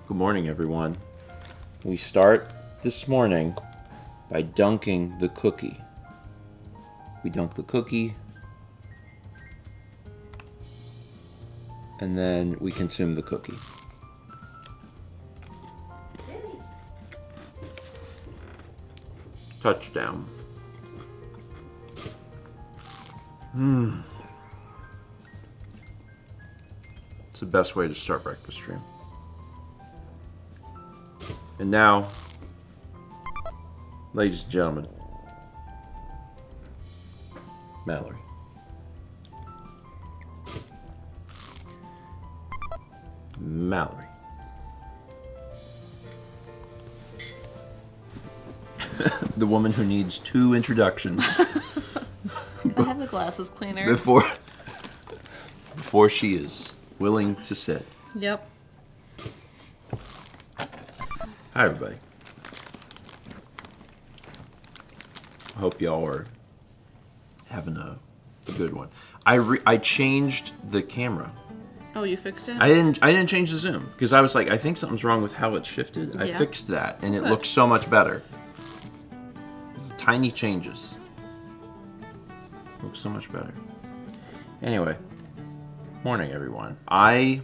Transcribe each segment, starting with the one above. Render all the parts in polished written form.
Good morning, everyone. We start this morning by dunking the cookie. We dunk the cookie, and then we consume the cookie. Touchdown. It's the best way to start breakfast stream. And now, ladies and gentlemen, Mallory. Mallory. The woman who needs 2 introductions. Can I have the glasses cleaner? Before she is willing to sit. Yep. Hi, everybody. I hope y'all are having a good one. I changed the camera. Oh, you fixed it? I didn't change the zoom because I was like, I think something's wrong with how it's shifted. Yeah. I fixed that, and it looks so much better. It's tiny changes. Looks so much better. Anyway, morning, everyone. I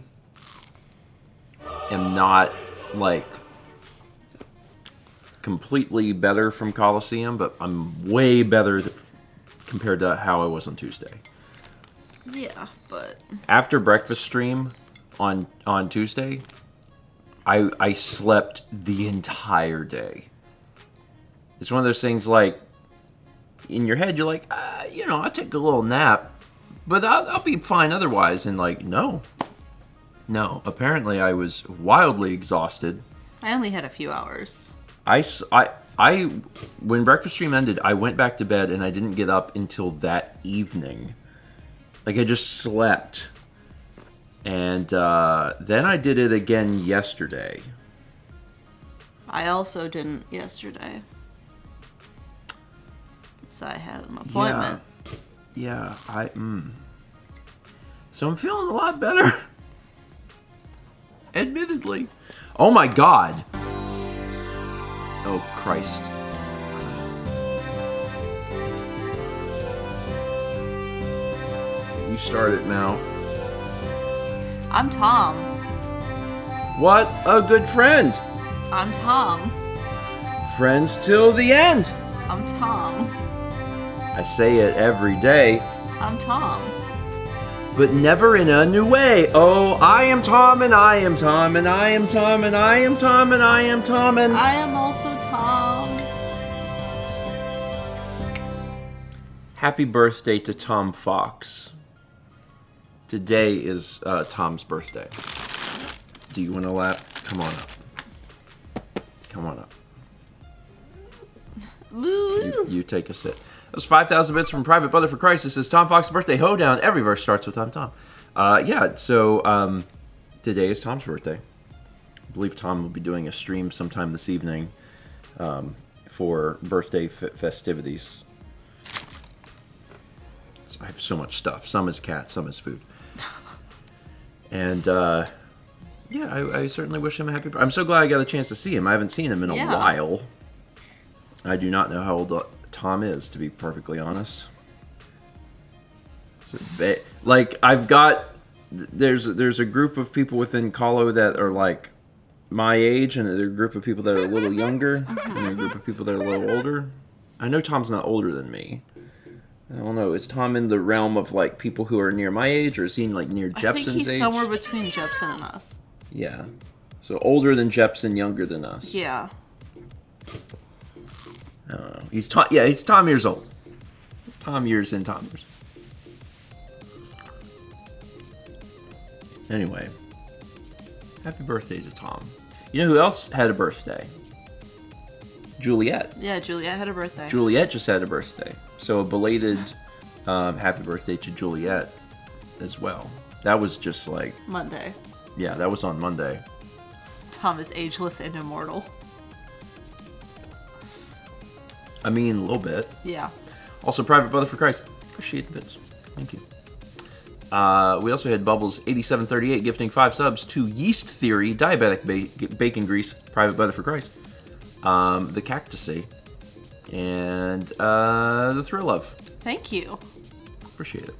am not like completely better from Coliseum, but I'm way better compared to how I was on Tuesday. Yeah, but After breakfast stream on Tuesday, I slept the entire day. It's one of those things like, in your head, you're like, I'll take a little nap, but I'll be fine otherwise. And like, no. Apparently, I was wildly exhausted. I only had a few hours. When breakfast stream ended, I went back to bed and I didn't get up until that evening. Like, I just slept. And then I did it again yesterday. I also didn't yesterday. So I had an appointment. Yeah, So I'm feeling a lot better. Admittedly. Oh my God. Oh, Christ. You start it, Mal. I'm Tom. What a good friend. I'm Tom. Friends till the end. I'm Tom. I say it every day, I'm Tom. but never in a new way. Oh, I am Tom, and I am Tom, and I am Tom, and I am Tom, and I am Tom, and I am also Tom. happy birthday to Tom Fox. Today is Tom's birthday. Do you want to laugh? Come on up. Come on up. You take a sit. That was 5,000 bits from Private Brother for Christ. This is Tom Fox's birthday hoedown. Every verse starts with I'm Tom. So today is Tom's birthday. I believe Tom will be doing a stream sometime this evening for birthday festivities. I have so much stuff. Some is cat, some is food. And I certainly wish him a happy birthday. I'm so glad I got a chance to see him. I haven't seen him in a while. I do not know how old Tom is, to be perfectly honest. Like, I've got... There's a group of people within Colo that are, like, my age, and there's a group of people that are a little younger, and a group of people that are a little older. I know Tom's not older than me. I don't know. Is Tom in the realm of, like, people who are near my age, or is he, like, near Jepson's age? I think he's somewhere between Jepson and us. Yeah. So older than Jepson, younger than us. Yeah. I don't know. He's Tom years old. Tom years in Tom years. Anyway. Happy birthday to Tom. You know who else had a birthday? Juliet. Yeah, Juliet had a birthday. Juliet just had a birthday. So a belated happy birthday to Juliet as well. That was just like... Monday. Yeah, that was on Monday. Tom is ageless and immortal. I mean, a little bit. Yeah. Also, Private Brother for Christ. Appreciate the bits. Thank you. We also had Bubbles8738 gifting 5 subs to Yeast Theory, Diabetic Bacon Grease, Private Butter for Christ, the Cactusy, and the Thrill Love. Thank you. Appreciate it.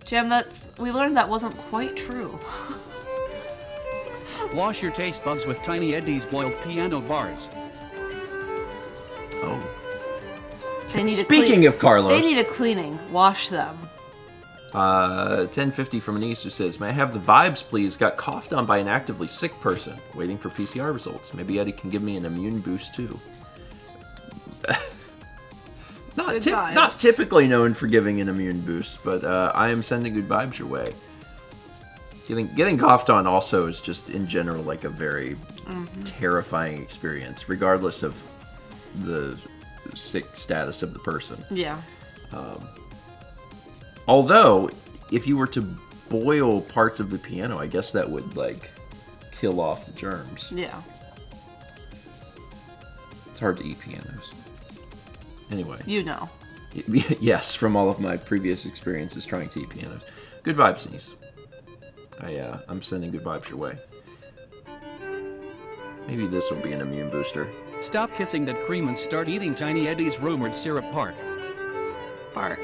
Jam, we learned that wasn't quite true. Wash your taste buds with Tiny Eddie's boiled piano bars. Oh. They need Speaking of Carlos. They need a cleaning. Wash them. 1050 from Anise who says, may I have the vibes, please? Got coughed on by an actively sick person. Waiting for PCR results. Maybe Eddie can give me an immune boost, too. Not typically known for giving an immune boost, but I am sending good vibes your way. Getting coughed on also is just, in general, like a very terrifying experience, regardless of the sick status of the person. Yeah. Although, if you were to boil parts of the piano, I guess that would, like, kill off the germs. Yeah. It's hard to eat pianos. Anyway. You know. Yes, from all of my previous experiences trying to eat pianos. Good vibes, niece. I'm sending good vibes your way. Maybe this will be an immune booster. Stop kissing that cream and start eating Tiny Eddie's rumored syrup bark. Bark.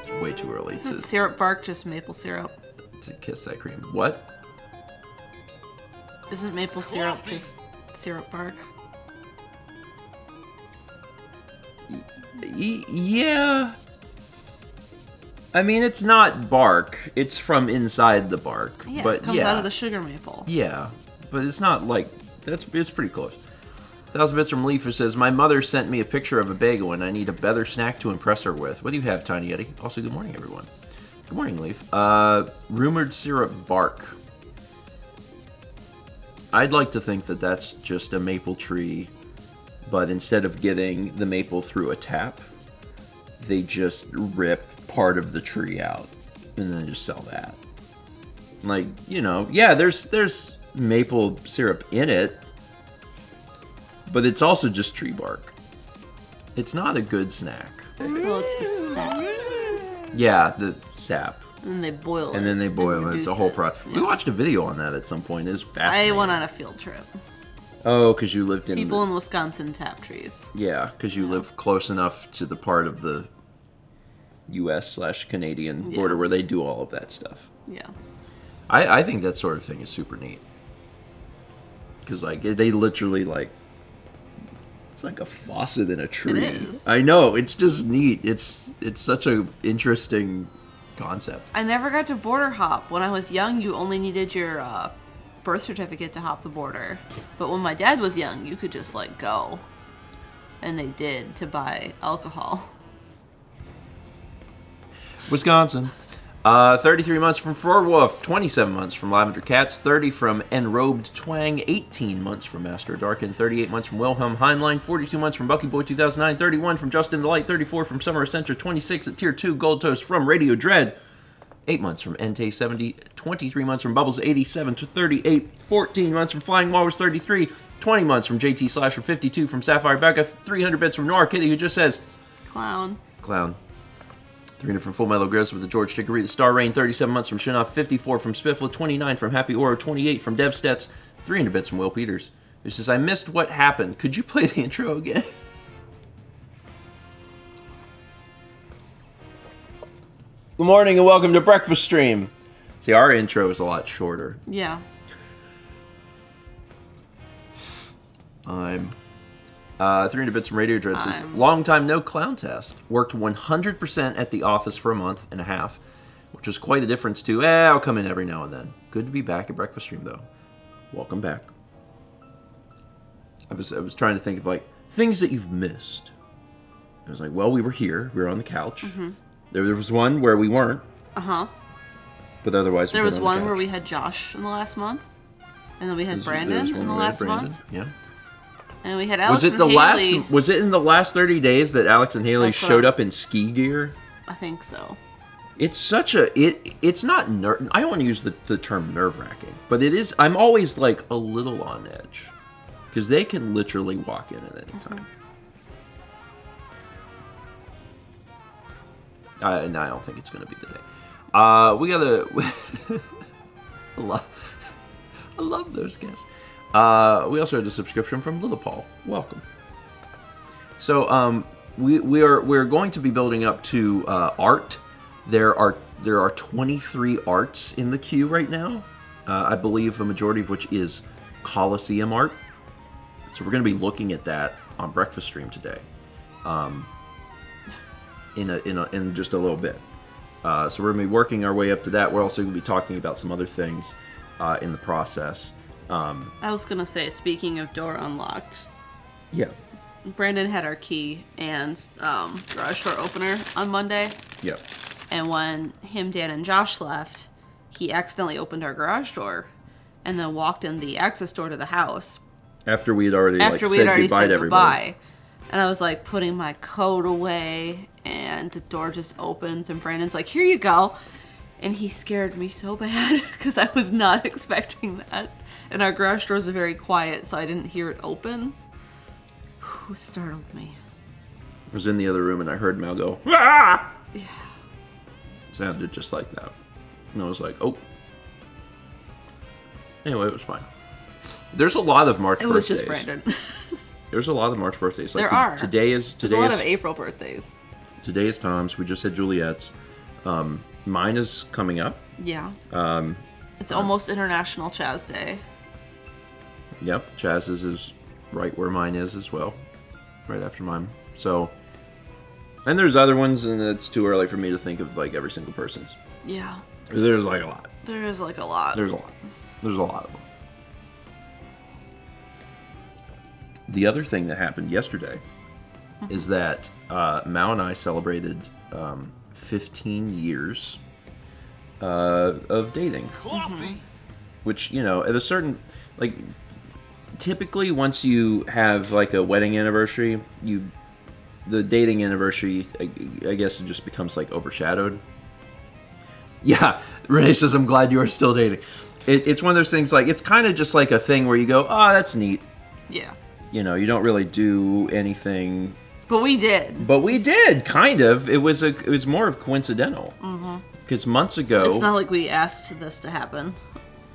It's way too early Isn't syrup bark just maple syrup? to kiss that cream. What? Isn't maple syrup just syrup bark? Yeah. I mean, it's not bark. It's from inside the bark. Yeah, but it comes out of the sugar maple. Yeah, but it's not like it's pretty close. 1,000 Bits from Leaf who says, my mother sent me a picture of a bagel and I need a better snack to impress her with. What do you have, Tiny Eddie? Also, good morning, everyone. Good morning, Leaf. Rumored syrup bark. I'd like to think that that's just a maple tree, but instead of getting the maple through a tap, they just rip part of the tree out and then just sell that. Like, you know, yeah, there's maple syrup in it, but it's also just tree bark. It's not a good snack. Well, it's the sap. Yeah, the sap. And then they boil it. And then they boil it. It's a whole process. Yeah. We watched a video on that at some point. It was fascinating. I went on a field trip. Oh, because you lived in... People in Wisconsin tap trees. Yeah, because you live close enough to the part of the U.S./Canadian border where they do all of that stuff. Yeah. I think that sort of thing is super neat. Because, like, they literally, like... It's like a faucet in a tree. It is. I know. It's just neat. It's such a interesting concept. I never got to border hop. When I was young, you only needed your birth certificate to hop the border. But when my dad was young, you could just, like, go. And they did, to buy alcohol. Wisconsin. 33 months from Forwolf, 27 months from Lavender Cats, 30 from Enrobed Twang, 18 months from Master Darkin, 38 months from Wilhelm Heinlein, 42 months from Bucky Boy 2009, 31 from Justin the Light, 34 from Summer Essentia, 26 at Tier 2 Gold Toast from Radio Dread, 8 months from Entei 70, 23 months from Bubbles 87 to 38, 14 months from Flying Walrus 33, 20 months from JT Slasher 52 from Sapphire Becca, 300 bits from Nora Kitty who just says, Clown. 300 from Full Metal Grizz with the George Chicory, the Star Rain, 37 months from Shinoff, 54 from Spiffla, 29 from Happy Oro, 28 from Devstets, 300 bits from Will Peters, who says, I missed what happened. Could you play the intro again? Good morning and welcome to Breakfast Stream. See, our intro is a lot shorter. Yeah. I'm 300 bits from Radio Dread says, long time no clown test. Worked 100% at the office for a month and a half, which was quite a difference to, I'll come in every now and then. Good to be back at Breakfast Stream, though. Welcome back. I was trying to think of, like, things that you've missed. I was like, well, we were here. We were on the couch. Mm-hmm. There was one where we weren't. Uh-huh. But otherwise, there was one where we had Josh in the last month. And then we had Brandon in the last month. Yeah. And we had Alex and Haley. Was it in the last 30 days that Alex and Haley showed up in ski gear? I think so. It's such a... It's not... I don't want to use the term nerve-wracking. But it is... I'm always, like, a little on edge. Because they can literally walk in at any time. And I don't think it's going to be today. We got to... I love those guests. We also had a subscription from Lillipal. Welcome. So we're going to be building up to art. There are 23 arts in the queue right now. I believe a majority of which is Colosseum art. So we're going to be looking at that on Breakfast Stream today. In just a little bit. So we're going to be working our way up to that. We're also going to be talking about some other things in the process. I was gonna say, speaking of door unlocked, Yeah. Brandon had our key and garage door opener on Monday. Yep. And when him, Dan, and Josh left, he accidentally opened our garage door and then walked in the access door to the house. After we had already said goodbye to everybody. Goodbye. And I was like putting my coat away and the door just opens and Brandon's like, here you go. And he scared me so bad because I was not expecting that. And our garage doors are very quiet, so I didn't hear it open. Whew, startled me. I was in the other room and I heard Mal go, ah! Yeah. Sounded just like that. And I was like, oh. Anyway, it was fine. There's a lot of March birthdays. It was just Brandon. There's a lot of March birthdays. There are. There's a lot of April birthdays. Today is Tom's. We just had Juliet's. Mine is coming up. Yeah. It's almost International Chaz Day. Yep, Chaz's is right where mine is as well. Right after mine. So, and there's other ones, and it's too early for me to think of like every single person's. Yeah. There's like a lot. There is like a lot. There's a lot. There's a lot of them. The other thing that happened yesterday is that Mao and I celebrated 15 years of dating. Coffee. Which, you know, at a certain, like, typically once you have like a wedding anniversary, the dating anniversary, I guess it just becomes like overshadowed. Yeah, Renee says, I'm glad you are still dating. It's one of those things, like, it's kind of just like a thing where you go, oh, that's neat. Yeah. You know, you don't really do anything. But we did. But we did, kind of. It was more of coincidental. Because months ago... It's not like we asked this to happen.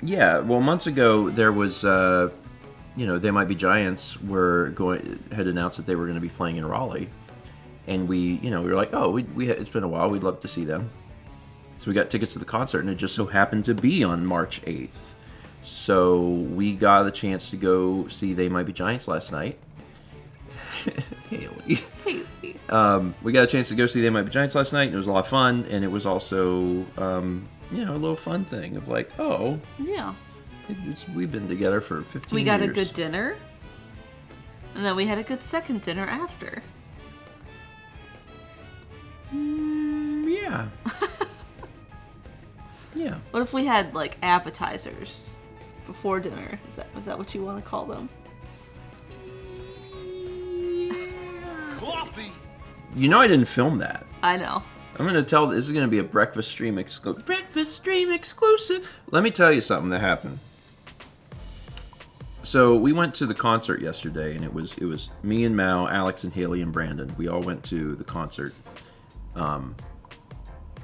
Yeah, well, months ago, there was, They Might Be Giants had announced that they were going to be playing in Raleigh. And we were like, oh, it's been a while, we'd love to see them. So we got tickets to the concert, and it just so happened to be on March 8th. So we got a chance to go see They Might Be Giants last night. Haley. We got a chance to go see They Might Be Giants last night, and it was a lot of fun, and it was also, a little fun thing of like, oh. Yeah. We've been together for 15 years. We got a good dinner, and then we had a good second dinner after. Yeah. Yeah. What if we had, like, appetizers before dinner? Is that what you want to call them? Coffee. You know I didn't film that. I know. I'm going to tell, this is going to be a Breakfast Stream exclusive. Breakfast Stream exclusive. Let me tell you something that happened. So we went to the concert yesterday, and it was me and Mao, Alex and Haley and Brandon. We all went to the concert.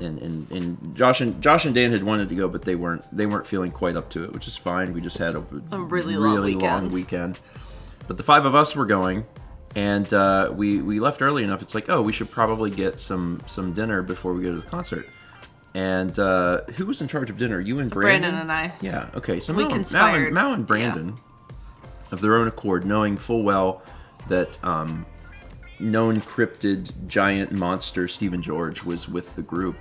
And Josh and Dan had wanted to go, but they weren't feeling quite up to it, which is fine. We just had a really long weekend. But the five of us were going, and we left early enough. It's like, oh, we should probably get some dinner before we go to the concert. And who was in charge of dinner? You and Brandon? Brandon and I. Yeah. Okay. So We conspired. Mao and Brandon, of their own accord, knowing full well that known cryptid giant monster Stephen George was with the group,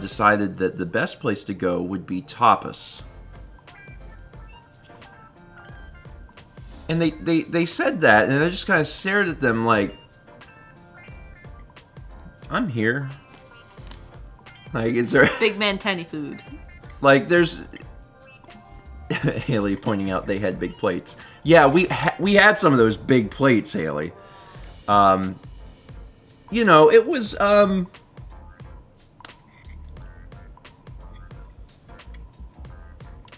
decided that the best place to go would be Tapas. And they said that, and I just kind of stared at them like, I'm here. Like, is there... Big man, tiny food. Like, there's... Haley pointing out they had big plates. Yeah, we had some of those big plates, Haley. It was,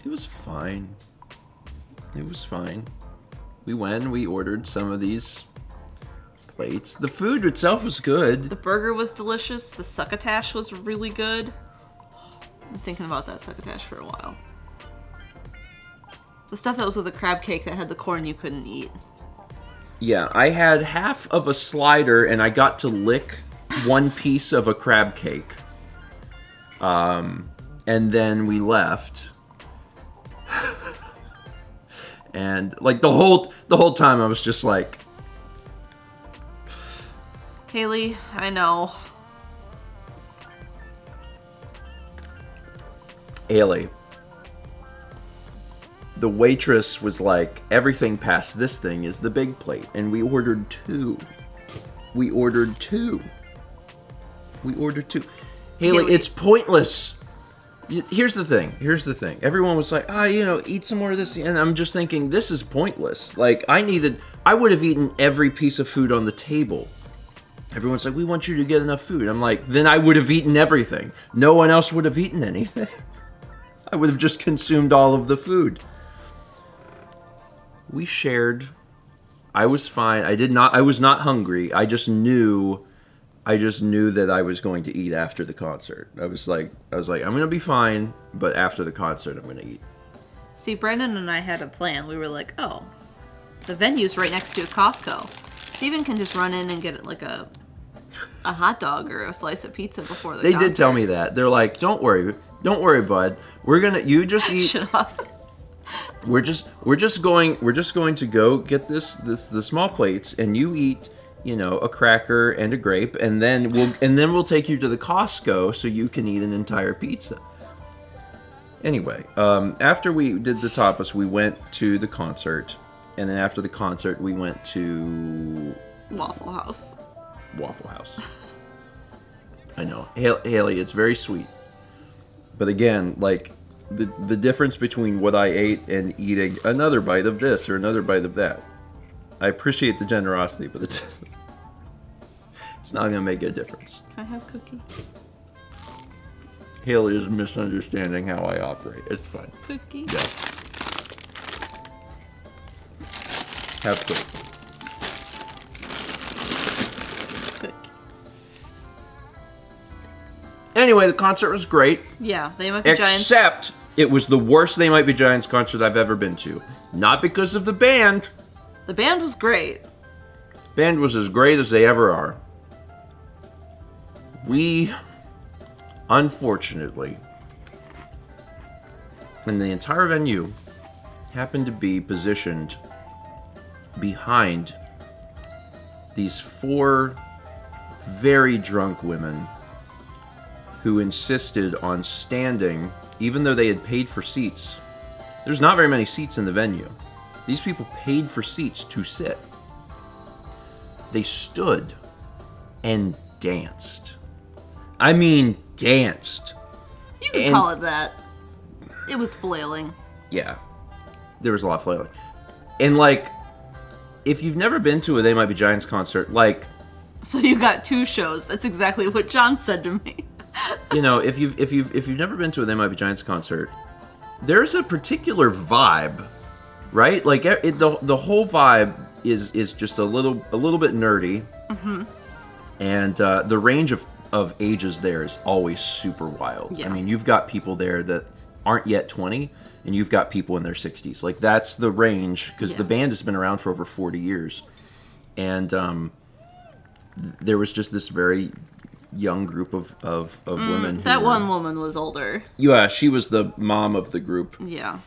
it was fine. It was fine. We went and we ordered some of these plates. The food itself was good. The burger was delicious. The succotash was really good. I've been thinking about that succotash for a while. The stuff that was with the crab cake that had the corn you couldn't eat. Yeah, I had half of a slider and I got to lick one piece of a crab cake. And then we left. And like the whole time I was just like, Haley, I know. Haley. The waitress was like, everything past this thing is the big plate. And we ordered two. Haley, Haley. it's pointless. Here's the thing. Everyone was like, eat some more of this. And I'm just thinking, this is pointless. Like, I would have eaten every piece of food on the table. Everyone's like, we want you to get enough food. I'm like, then I would have eaten everything. No one else would have eaten anything. I would have just consumed all of the food. We shared. I was fine. I was not hungry. I just knew that I was going to eat after the concert. I was like, I'm going to be fine, but after the concert, I'm going to eat. See, Brandon and I had a plan. We were like, oh, the venue's right next to a Costco. Steven can just run in and get like a hot dog or a slice of pizza before the concert. They did tell me that. They're like, don't worry, bud. You just eat. Shut up. We're just going to go get the small plates, and you eat, a cracker and a grape, and then we'll take you to the Costco so you can eat an entire pizza. Anyway, after we did the tapas, we went to the concert, and then after the concert, we went to Waffle House. I know, Haley, it's very sweet, but again, like. The difference between what I ate and eating another bite of this or another bite of that. I appreciate the generosity, but it's not going to make a difference. Can I have cookie? Haley is misunderstanding how I operate. It's fine. Cookie? Yeah. Have cookie. Cookie. Anyway, the concert was great. Yeah, They Might Be Giants. Except it was the worst They Might Be Giants concert I've ever been to. Not because of the band. The band was great. Band was as great as they ever are. We, unfortunately, and the entire venue happened to be positioned behind these 4 very drunk women who insisted on standing, even though they had paid for seats. There's not very many seats in the venue. These people paid for seats to sit. They stood and danced. I mean, danced. You can call it that. It was flailing. Yeah. There was a lot of flailing. And, like, if you've never been to a They Might Be Giants concert, like... So you got 2 shows. That's exactly what John said to me. If you've never been to a They Might Be Giants concert, there's a particular vibe, right? Like the whole vibe is just a little bit nerdy, and the range of ages there is always super wild. Yeah. I mean, you've got people there that aren't yet 20, and you've got people in their 60s. Like that's the range because the band has been around for over 40 years, and there was just this very young group of women. That one woman was older. Yeah, she was the mom of the group. Yeah.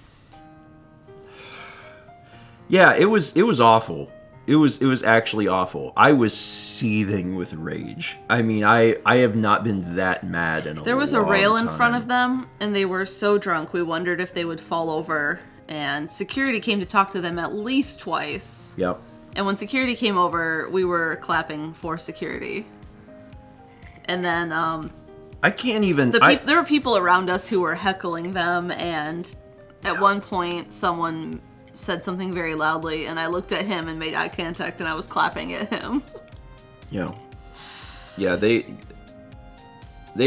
Yeah, it was awful. It was actually awful. I was seething with rage. I mean, I have not been that mad in a long time. There was a rail in front of them, and they were so drunk, we wondered if they would fall over, and security came to talk to them at least twice. Yep. And when security came over, we were clapping for security. And then, I can't even... there were people around us who were heckling them, and at one point, someone said something very loudly, and I looked at him and made eye contact, and I was clapping at him. Yeah. Yeah, they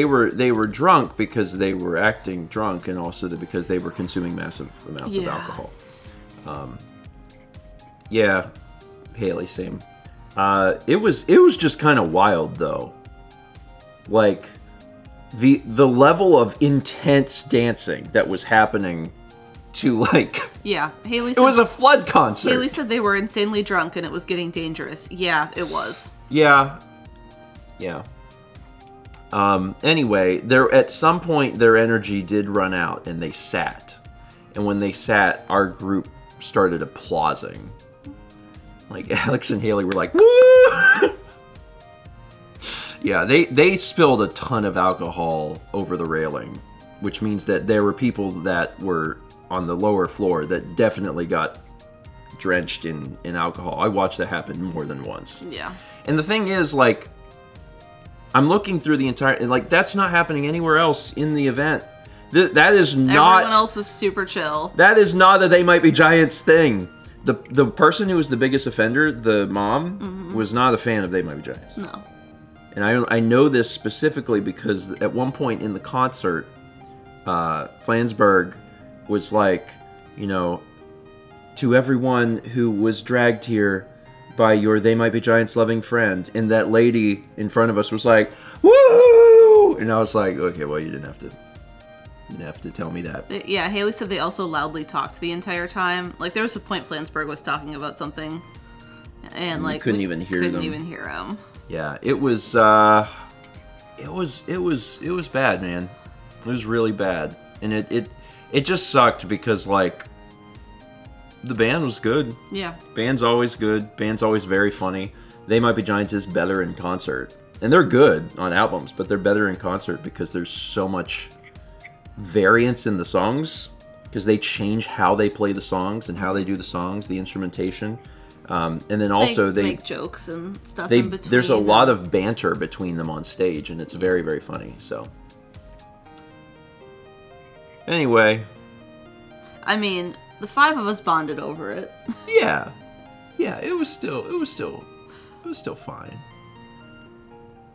were drunk because they were acting drunk, and also because they were consuming massive amounts of alcohol. Yeah, Haley, same. It was just kind of wild though. Like the level of intense dancing that was happening to like Yeah, Haley it said, was a flood concert. Haley said they were insanely drunk and it was getting dangerous. Yeah, it was. Yeah. Anyway, there at some point their energy did run out and they sat. And when they sat, our group started applauding. Like Alex and Haley were like, woo! Yeah, they spilled a ton of alcohol over the railing, which means that there were people that were on the lower floor that definitely got drenched in alcohol. I watched that happen more than once. Yeah. And the thing is, like, I'm looking through the entire... Like, that's not happening anywhere else in the event. That is not... Everyone else is super chill. That is not a They Might Be Giants thing. The person who was the biggest offender, the mom, was not a fan of They Might Be Giants. No. And I know this specifically because at one point in the concert, Flansburgh was like, you know, to everyone who was dragged here by your They Might Be Giants loving friend. And that lady in front of us was like, woo! And I was like, okay, well, you didn't have to tell me that. Yeah, Haley said they also loudly talked the entire time. Like, there was a point Flansburgh was talking about something, and like couldn't even hear them. Couldn't even hear him. Yeah, it was bad, man. It was really bad, and it just sucked because like the band was good. Yeah, band's always good. Band's always very funny. They Might Be Giants is better in concert, and they're good on albums, but they're better in concert because there's so much variance in the songs because they change how they play the songs and how they do the songs, the instrumentation. And then also they make jokes and stuff in between. There's a lot of banter between them on stage, and it's very, very funny. So, anyway, I mean, the five of us bonded over it. yeah, it was still fine.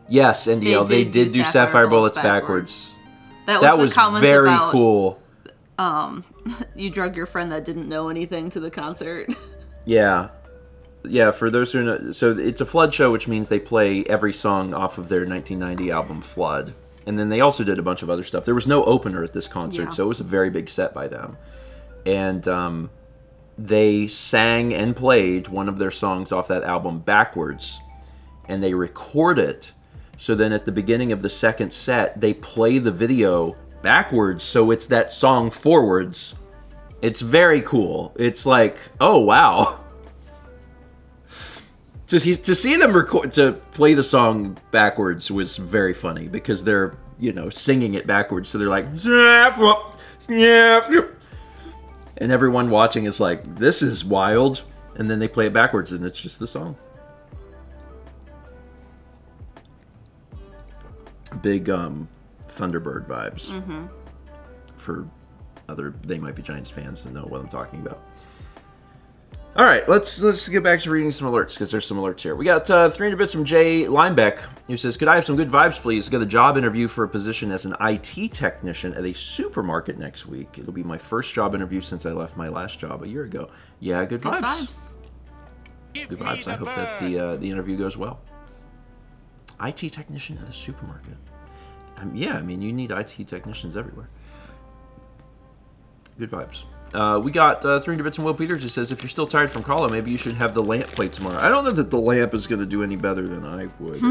Yes, NDL, they did do Sapphire Bullets backwards. That was very cool. You drug your friend that didn't know anything to the concert. Yeah, for those who know, so it's a Flood show, which means they play every song off of their 1990 album Flood. And then they also did a bunch of other stuff. There was no opener at this concert, so it was a very big set by them. And they sang and played one of their songs off that album backwards. And they record it, so then at the beginning of the second set, they play the video backwards, so it's that song forwards. It's very cool. It's like, oh, wow. To see them to play the song backwards was very funny because they're, you know, singing it backwards. So they're like, and everyone watching is like, this is wild. And then they play it backwards and it's just the song. Big Thunderbird vibes for other They Might Be Giants fans to know what I'm talking about. All right, let's get back to reading some alerts because there's some alerts here. We got 300 bits from Jay Linebeck, who says, "Could I have some good vibes, please? Got a job interview for a position as an IT technician at a supermarket next week. It'll be my first job interview since I left my last job a year ago. Yeah, good vibes. Good vibes. I hope that the interview goes well. IT technician at a supermarket. Yeah, I mean, you need IT technicians everywhere. Good vibes. We got 300 bits from Will Peters, who says, if you're still tired from Call, maybe you should have the lamp played tomorrow. I don't know that the lamp is going to do any better than I would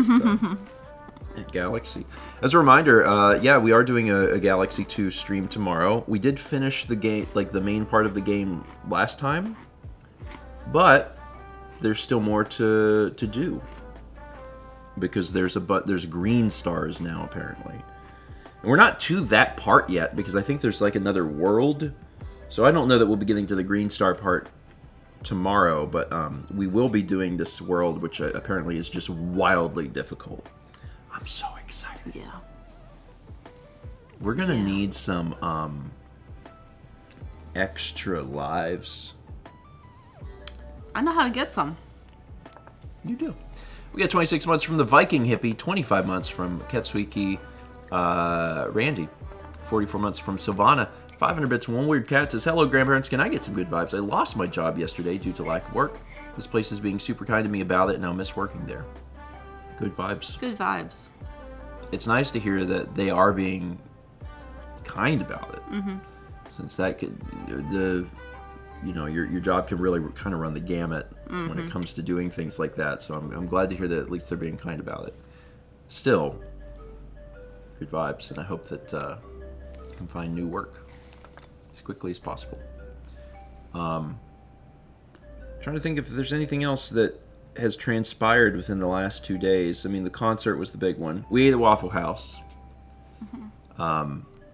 at Galaxy. As a reminder, yeah, we are doing a Galaxy 2 stream tomorrow. We did finish the game, like the main part of the game last time, but there's still more to do because there's green stars now apparently. And we're not to that part yet because I think there's like another world. So I don't know that we'll be getting to the green star part tomorrow, but we will be doing this world, which apparently is just wildly difficult. I'm so excited. Yeah. We're gonna need some extra lives. I know how to get some. You do. We got 26 months from the Viking hippie, 25 months from Ketsuiki Randy, 44 months from Silvana, 500 bits. One weird cat says, "Hello, grandparents. Can I get some good vibes? I lost my job yesterday due to lack of work. This place is being super kind to me about it, and I'll miss working there." Good vibes. Good vibes. It's nice to hear that they are being kind about it. Mm-hmm. Since that could, your job can really kind of run the gamut when it comes to doing things like that. So I'm glad to hear that at least they're being kind about it. Still, good vibes, and I hope that you can find new work as quickly as possible. Trying to think if there's anything else that has transpired within the last 2 days. I mean, the concert was the big one. We ate at Waffle House.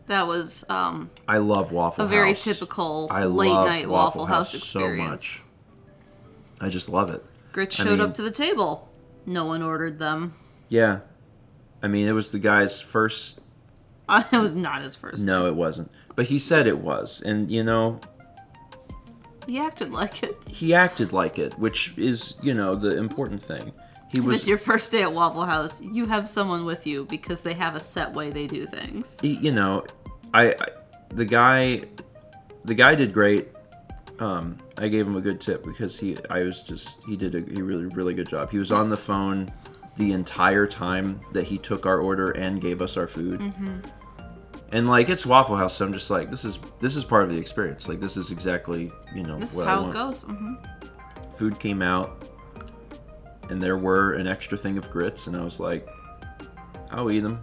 That was I love Waffle House. a very typical late night Waffle House experience. So much. I just love it. Grit showed up to the table. No one ordered them. Yeah. I mean, it was the guy's first... It was not his first. No, it wasn't. But he said it was. And, He acted like it. he acted like it, which is, the important thing. He If was... it's your first day at Waffle House, you have someone with you because they have a set way they do things. The guy did great. I gave him a good tip because he did a really, really good job. He was on the phone the entire time that he took our order and gave us our food. Mm-hmm. And it's Waffle House, so I'm just like, this is part of the experience. Like, this is exactly, This is what I how want. it goes. Mm-hmm. Food came out, and there were an extra thing of grits, and I was like, I'll eat them.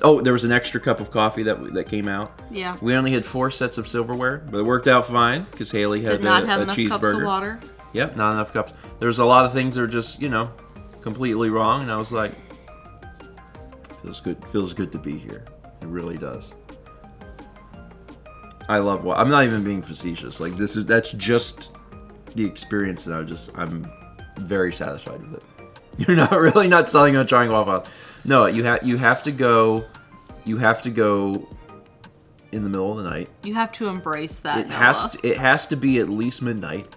Oh, there was an extra cup of coffee that came out. Yeah. We only had 4 sets of silverware, but it worked out fine because Haley had Did not have a enough cheeseburger. cups of water. Yep, not enough cups. There's a lot of things that are just, completely wrong, and I was like, feels good to be here. It really does. I love I'm not even being facetious. Like, that's just the experience, and I'm very satisfied with it. You're not selling on trying Waffle House. No, you have to go in the middle of the night. You have to embrace that. It has to be at least midnight.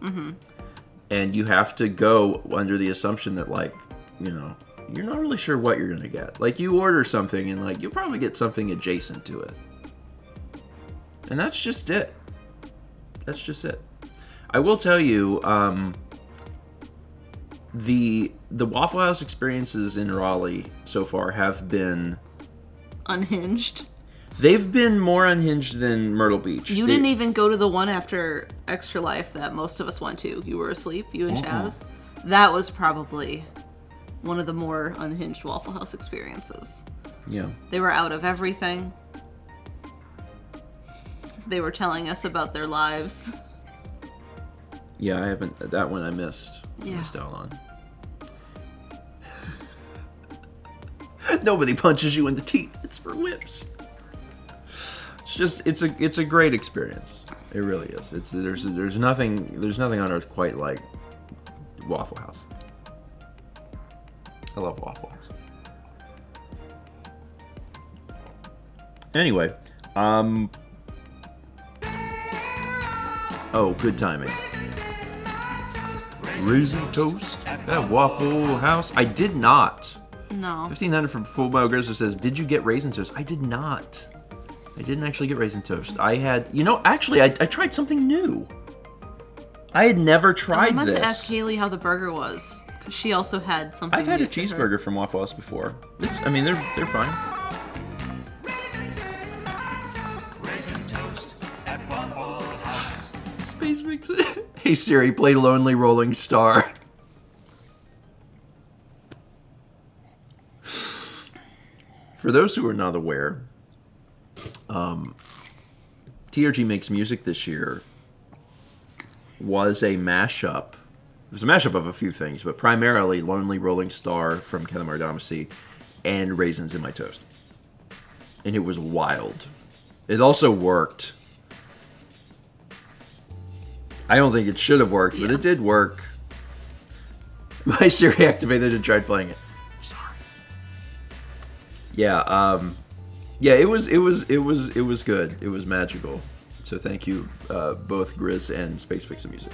Mm-hmm. And you have to go under the assumption that you're not really sure what you're gonna get. Like, you order something and you'll probably get something adjacent to it. And that's just it. That's just it. I will tell you, the Waffle House experiences in Raleigh so far have been unhinged. They've been more unhinged than Myrtle Beach. You didn't even go to the one after Extra Life that most of us went to. You were asleep, you and Chaz. That was probably one of the more unhinged Waffle House experiences. Yeah. They were out of everything. They were telling us about their lives. Yeah, I haven't. That one I missed. Yeah. Missed out on. Nobody punches you in the teeth. It's for whips. It's a great experience. It really is. There's nothing on earth quite like Waffle House. I love Waffle House. Anyway, oh, good timing. Raisin toast at Waffle House. I did not. No. 1500 from Full Metal Grizzly says, "Did you get raisin toast?" I did not. I didn't actually get raisin toast. I had, actually, I tried something new. I had never tried this. I meant to ask Haley how the burger was, because she also had something. I've had a new to her. cheeseburger from Waffle House before. They're fine. Space Mix. Hey Siri, play Lonely Rolling Star. For those who are not aware, TRG Makes Music this year was a mashup. It was a mashup of a few things, but primarily Lonely Rolling Star from Katamari Damacy and Raisins in My Toast. And it was wild. It also worked. I don't think it should have worked, but it did work. My Siri activated and tried playing it. Sorry. Yeah, it was good. It was magical. So thank you, both Grizz and Space Fixa Music.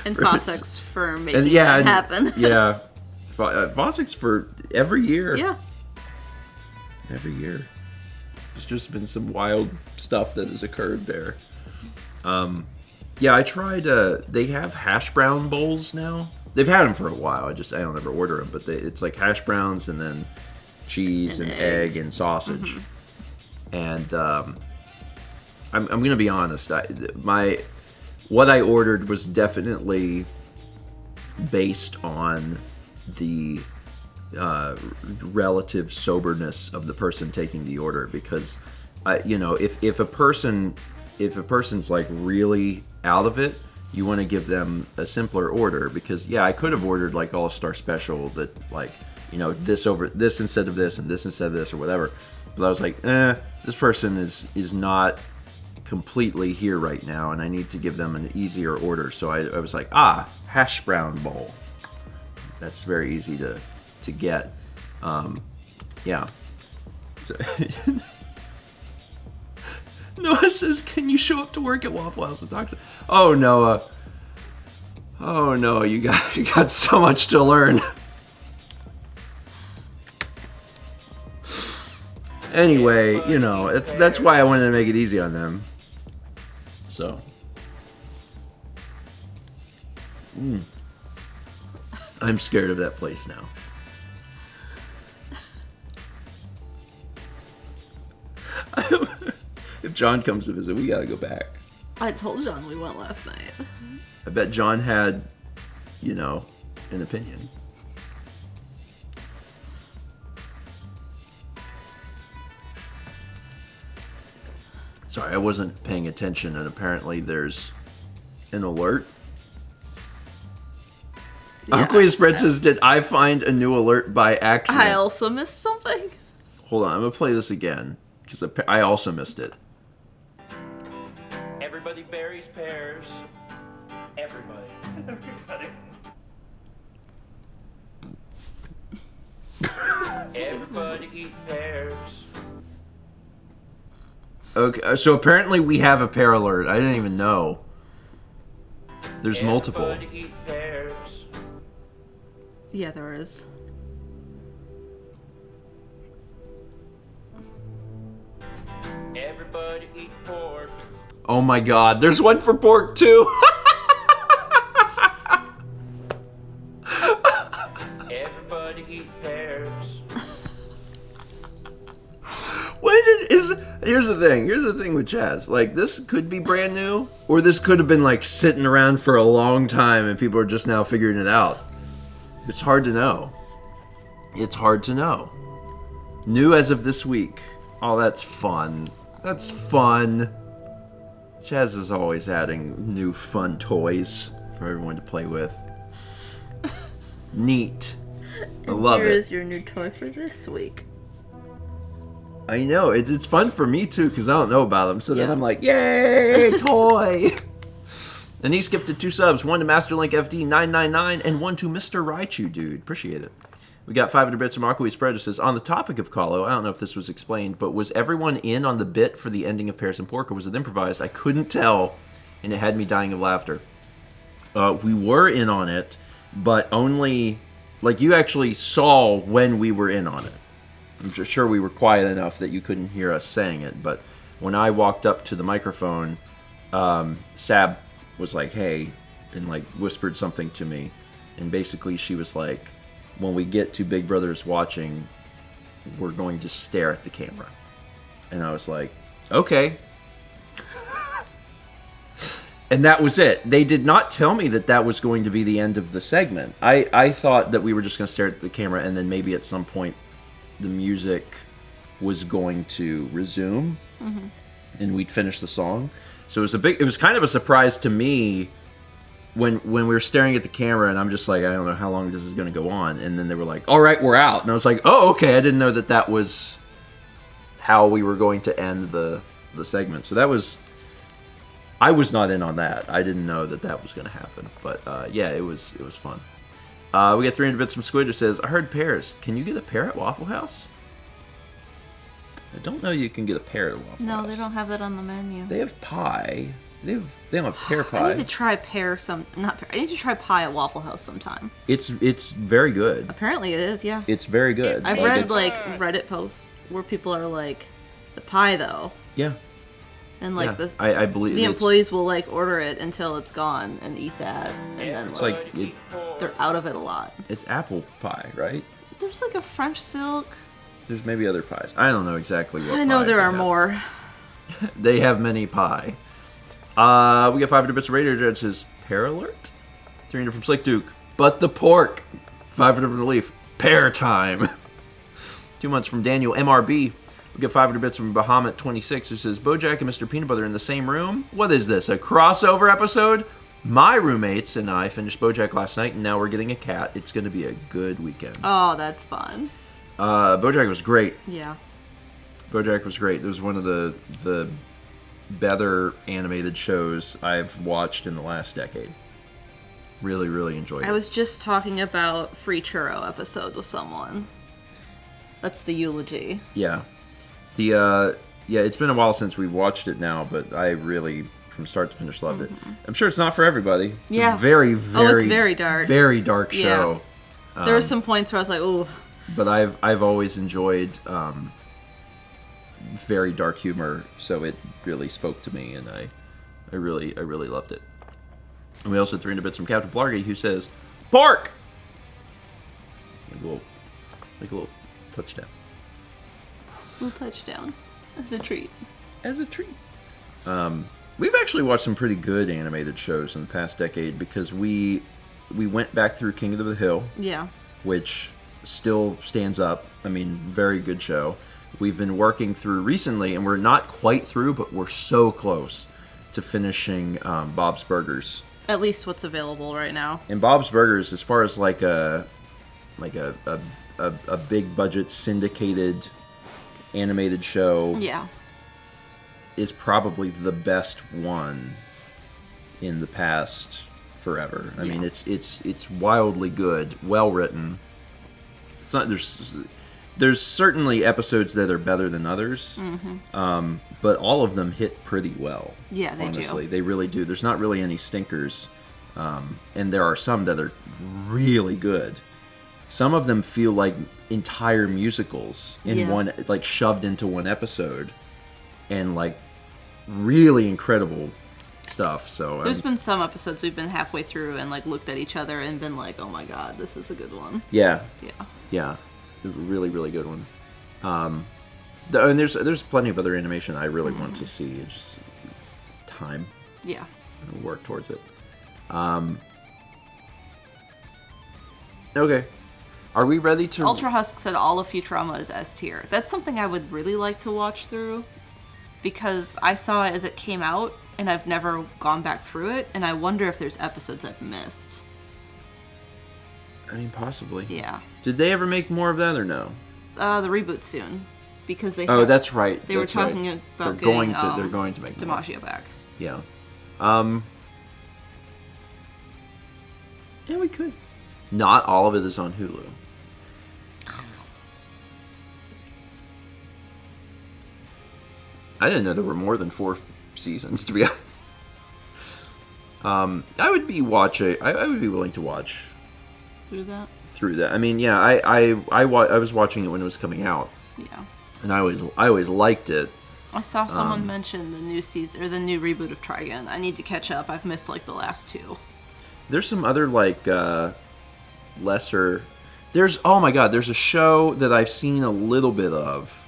And Fossix for making that happen. Yeah. Fossix for every year. Yeah. every year. There's just been some wild stuff that has occurred there. Yeah, I tried. They have hash brown bowls now. They've had them for a while. I don't ever order them, but it's like hash browns and then cheese and egg and sausage. And I'm gonna be honest. What I ordered was definitely based on the relative soberness of the person taking the order, because if a person's like really out of it, you want to give them a simpler order, because I could have ordered like all-star special that like this over this instead of this and this instead of this or whatever, but I was like, this person is not completely here right now, and I need to give them an easier order. So I was like, hash brown bowl. That's very easy to get. Yeah. So Noah says, can you show up to work at Waffle House and talk to... Oh, Noah. Oh, Noah, you got so much to learn. Anyway, that's why I wanted to make it easy on them. So. I'm scared of that place now. If John comes to visit, we gotta go back. I told John we went last night. I bet John had, an opinion. Sorry, I wasn't paying attention, and apparently there's an alert. Yeah. Aqua's Spread says, did I find a new alert by accident? I also missed something. Hold on, I'm gonna play this again, because I also missed it. Everybody berries pears. Everybody. Everybody eat pears. Okay, so apparently we have a pear alert. I didn't even know. There's multiple. Everybody eat pears. Yeah, there is. Everybody eat pork. Oh my god, there's one for pork too! Everybody eat pears. Here's the thing with Chaz. Like, this could be brand new, or this could have been like sitting around for a long time and people are just now figuring it out. It's hard to know. It's hard to know. New as of this week. Oh, that's fun. That's fun. Chaz is always adding new fun toys for everyone to play with. Neat. I love it. Here is your new toy for this week. I know, it's fun for me too, because I don't know about them. So then I'm like, yay, toy! Anise gifted 2 subs, 1 to Masterlink FD999 and 1 to Mr. Raichu Dude. Appreciate it. We got 500 bits from Aqua Spread. It says, on the topic of Kahlo, I don't know if this was explained, but was everyone in on the bit for the ending of Pears and Pork, or was it improvised? I couldn't tell, and it had me dying of laughter. We were in on it, but only, like, you actually saw when we were in on it. I'm sure we were quiet enough that you couldn't hear us saying it, but when I walked up to the microphone, Sab was like, hey, and like whispered something to me, and basically she was like, when we get to Big Brother's watching, we're going to stare at the camera. And I was like, okay. And that was it. They did not tell me that was going to be the end of the segment. I thought that we were just going to stare at the camera, and then maybe at some point the music was going to resume, and we'd finish the song. So it was kind of a surprise to me when we were staring at the camera, and I'm just like, I don't know how long this is going to go on. And then they were like, all right, we're out. And I was like, oh, okay. I didn't know that was how we were going to end the segment. So I was not in on that. I didn't know that was going to happen. But yeah, it was fun. We got 300 bits from Squid, who says, I heard pears. Can you get a pear at Waffle House? I don't know you can get a pear at Waffle House. No, they don't have that on the menu. They have pie. They don't have pear pie. I need to try I need to try pie at Waffle House sometime. It's very good. Apparently it is, yeah. It's very good. I've read like Reddit posts. where people are like, the pie though, Yeah. and like Yeah. I believe the it's- employees will like order it until it's gone and eat that, and then It's like they're out of it a lot. it's apple pie, right? There's like a French silk. There's maybe other pies. I don't know exactly what. I know pie there they are have. more. They have many pie. We got 500 bits of radio judges. Pear alert. 300 from Slick Duke. But the pork. 500 from the leaf. Pear time. 2 months from Daniel MRB. We get 500 bits from Bahamut 26, who says, Bojack and Mr. Peanut Butter in the same room? What is this, a crossover episode? My roommates and I finished Bojack last night, and now we're getting a cat. It's going to be a good weekend. Oh, that's fun. Bojack was great. Yeah. Bojack was great. It was one of the better animated shows I've watched in the last decade. Really, really enjoyed it. I was just talking about Free Churro episode with someone. That's the eulogy. Yeah. It's been a while since we've watched it now, but I really, from start to finish, loved it. I'm sure it's not for everybody. It's Yeah. a very, very, it's very dark. very dark show. There were some points where I was like, "Ooh." But I've always enjoyed very dark humor, so it really spoke to me, and I really loved it. And we also had 300 bits from Captain Blargy, who says, "Pork!" Like a little touchdown. Little touchdown. As a treat. As a treat. We've actually watched some pretty good animated shows in the past decade because we went back through King of the Hill, Yeah. which still stands up. I mean, very good show. We've been working through recently, and we're not quite through, but we're so close to finishing Bob's Burgers. At least what's available right now. And Bob's Burgers, as far as like a big budget syndicated animated show, Yeah. is probably the best one in the past forever. I mean, it's wildly good, well written. It's not there's certainly episodes that are better than others, but all of them hit pretty well. Yeah, they honestly, do. they really do. There's not really any stinkers, and there are some that are really good. Some of them feel like entire musicals in one, like shoved into one episode, and like really incredible stuff. So There's been some episodes we've been halfway through and like looked at each other and been like, "Oh my god, this is a good one." yeah, Yeah. a really really good one. And there's plenty of other animation I really want to see. It's time. Yeah. And work towards it. Okay. Are we ready to... Ultra Husk said all of Futurama is S tier. That's something I would really like to watch through because I saw it as it came out and I've never gone back through it, and I wonder if there's episodes I've missed. I mean, possibly. Yeah. Did they ever make more of that or no? The reboot soon because they. Oh, that's right. They were That's right. talking about They're going getting, to. They're going to make more. DiMaggio back. Yeah. Yeah, we could. Not all of it is on Hulu. I didn't know there were more than 4 seasons, to be honest. I would be willing to watch Through that. through that. I mean, yeah, I was watching it when it was coming out, Yeah. and I always liked it. I saw someone mention the new season or the new reboot of Trigun. I need to catch up. I've missed like the last 2. There's some other like lesser. There's there's a show that I've seen a little bit of,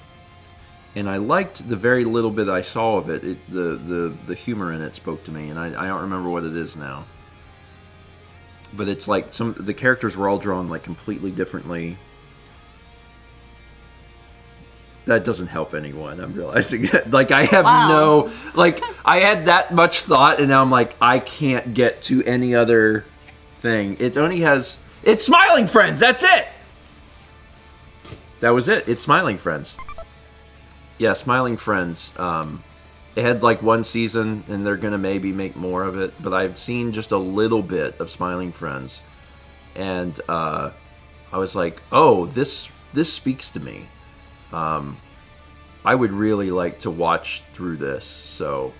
and I liked the very little bit I saw of it. The humor in it spoke to me, and I don't remember what it is now. But it's like the characters were all drawn like completely differently. That doesn't help anyone. I'm realizing it. Like I have I had that much thought, and now I'm like I can't get to any other thing. It's Smiling Friends. That's it. That was it. It's Smiling Friends. Yeah, Smiling Friends. It had like 1 season, and they're gonna maybe make more of it. But I've seen just a little bit of Smiling Friends, and I was like, oh, this speaks to me. I would really like to watch through this. So,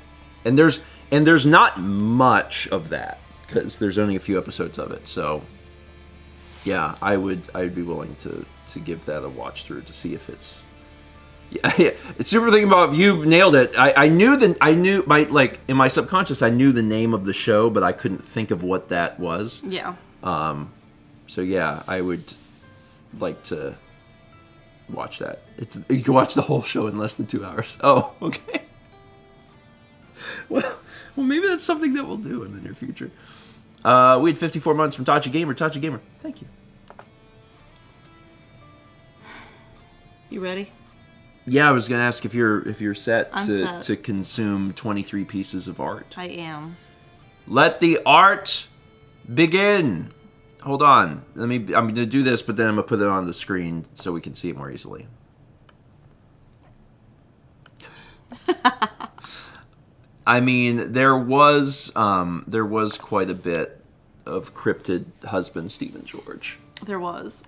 and there's not much of that because there's only a few episodes of it. So, yeah, I'd be willing to give that a watch through to see if it's Yeah, it's super thing about you nailed it. I knew my like in my subconscious I knew the name of the show, but I couldn't think of what that was. Yeah. So yeah, I would like to watch that. You can watch the whole show in less than 2 hours. Oh, okay. Well, maybe that's something that we'll do in the near future. We had 54 months from Tachi Gamer. Tachi Gamer, thank you. You ready? Yeah, I was gonna ask if you're set I'm to set. to consume 23 pieces of art. I am. Let the art begin. Hold on. I'm gonna do this, but then I'm gonna put it on the screen so we can see it more easily. I mean, there was quite a bit of cryptid husband Stephen George. There was.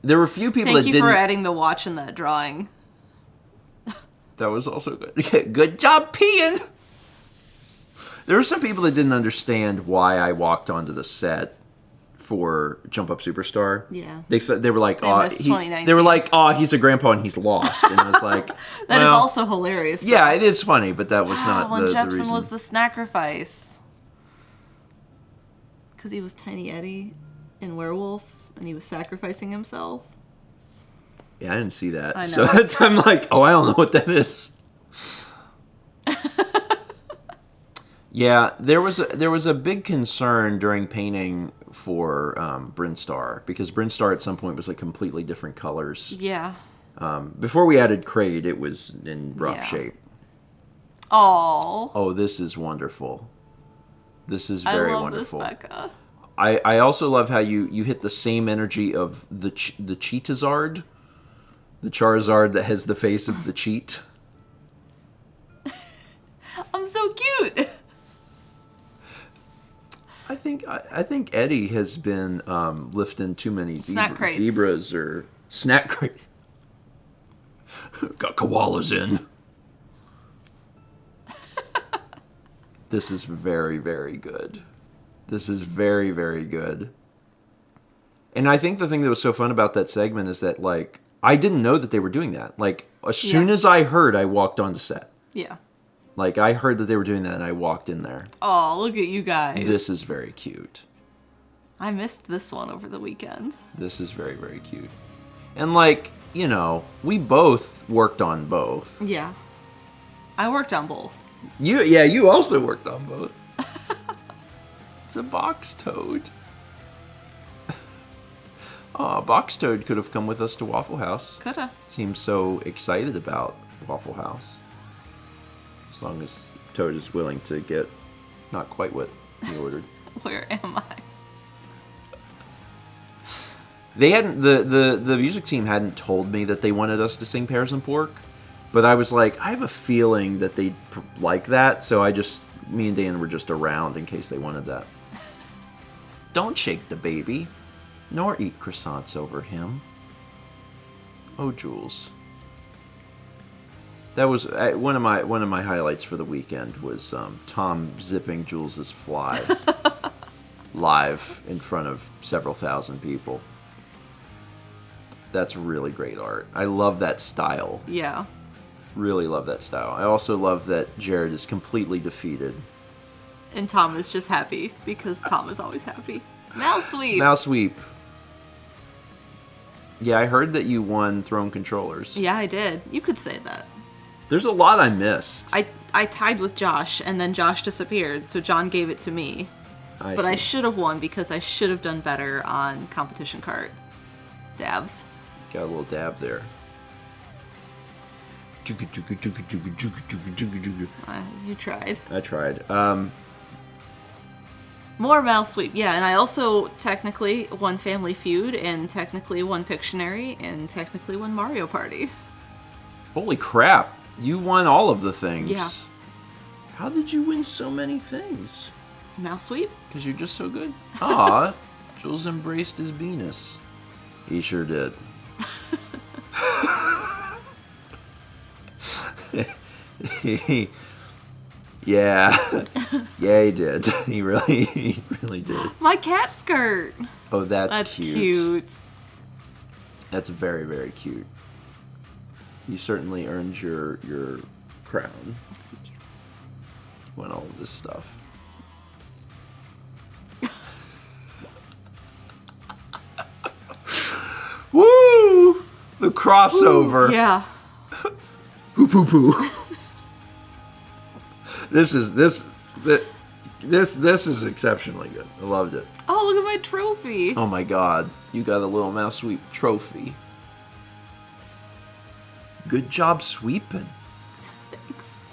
There were a few people Thank that you didn't. for adding the watch in that drawing. That was also good. Good job peeing. There were some people that didn't understand why I walked onto the set for Jump Up Superstar. Yeah. They were like, They oh, missed 2019. they were like, oh, he's a grandpa and he's lost. And I was like, That is well, also hilarious. though. yeah, it is funny, but that was not when the Jepsen reason. was the snackerfice. Because he was Tiny Eddie in Werewolf, and he was sacrificing himself. Yeah, I didn't see that. I So know. I'm like, oh, I don't know what that is. Yeah, there was a big concern during painting for Brinstar, because Brinstar at some point was like completely different colors. Yeah. Before we added Kraid, it was in rough Yeah. shape. Oh. Oh, this is wonderful. This is I very love wonderful. this Becca. I also love how you hit the same energy of the Cheetazard, the Charizard that has the face of the cheat. I'm so cute. I think Eddie has been lifting too many Snack crates. zebras or snack crates. Got koalas in. This is very, very good. This is very, very good. And I think the thing that was so fun about that segment is that, like, I didn't know that they were doing that. Like, as soon as I heard, I walked onto set. Yeah. Like, I heard that they were doing that, and I walked in there. Oh, look at you guys. This is very cute. I missed this one over the weekend. This is very, very cute. And, like, you know, we both worked on both. Yeah. I worked on both. You also worked on both. It's a box toad. Oh, Box Toad could have come with us to Waffle House. Coulda. Seems so excited about Waffle House. As long as Toad is willing to get not quite what he ordered. Where am I? They hadn't the music team hadn't told me that they wanted us to sing Pears and Pork, but I was like, I have a feeling that they'd like that, so me and Dan were just around in case they wanted that. Don't shake the baby, nor eat croissants over him. Oh, Jules. That was one of my highlights for the weekend was Tom zipping Jules's fly live in front of several thousand people. That's really great art. I love that style. Yeah. Really love that style. I also love that Jared is completely defeated. And Tom is just happy because Tom is always happy. Mouse sweep. Mouse sweep. Yeah, I heard that you won Throne Controllers. Yeah, I did. You could say that. There's a lot I missed. I tied with Josh, and then Josh disappeared, so John gave it to me. But I should have won because I should have done better on competition cart. Dabs. Got a little dab there. You tried. I tried. More mouse sweep. Yeah, and I also technically won Family Feud, and technically won Pictionary, and technically won Mario Party. Holy crap. You won all of the things. Yeah. How did you win so many things? Mouse sweep? Because you're just so good. Aw, Jules embraced his Venus. He sure did. Yeah. Yeah, he did. He really did. My cat skirt. Oh, that's That's cute. cute. That's very, very cute. You certainly earned your crown. Thank you. You want all of this stuff. Woo! The crossover. Ooh, yeah. Poo poo poo. This is exceptionally good. I loved it. Oh, look at my trophy. Oh my god, you got a little mouse sweep trophy. Good job sweeping. Thanks.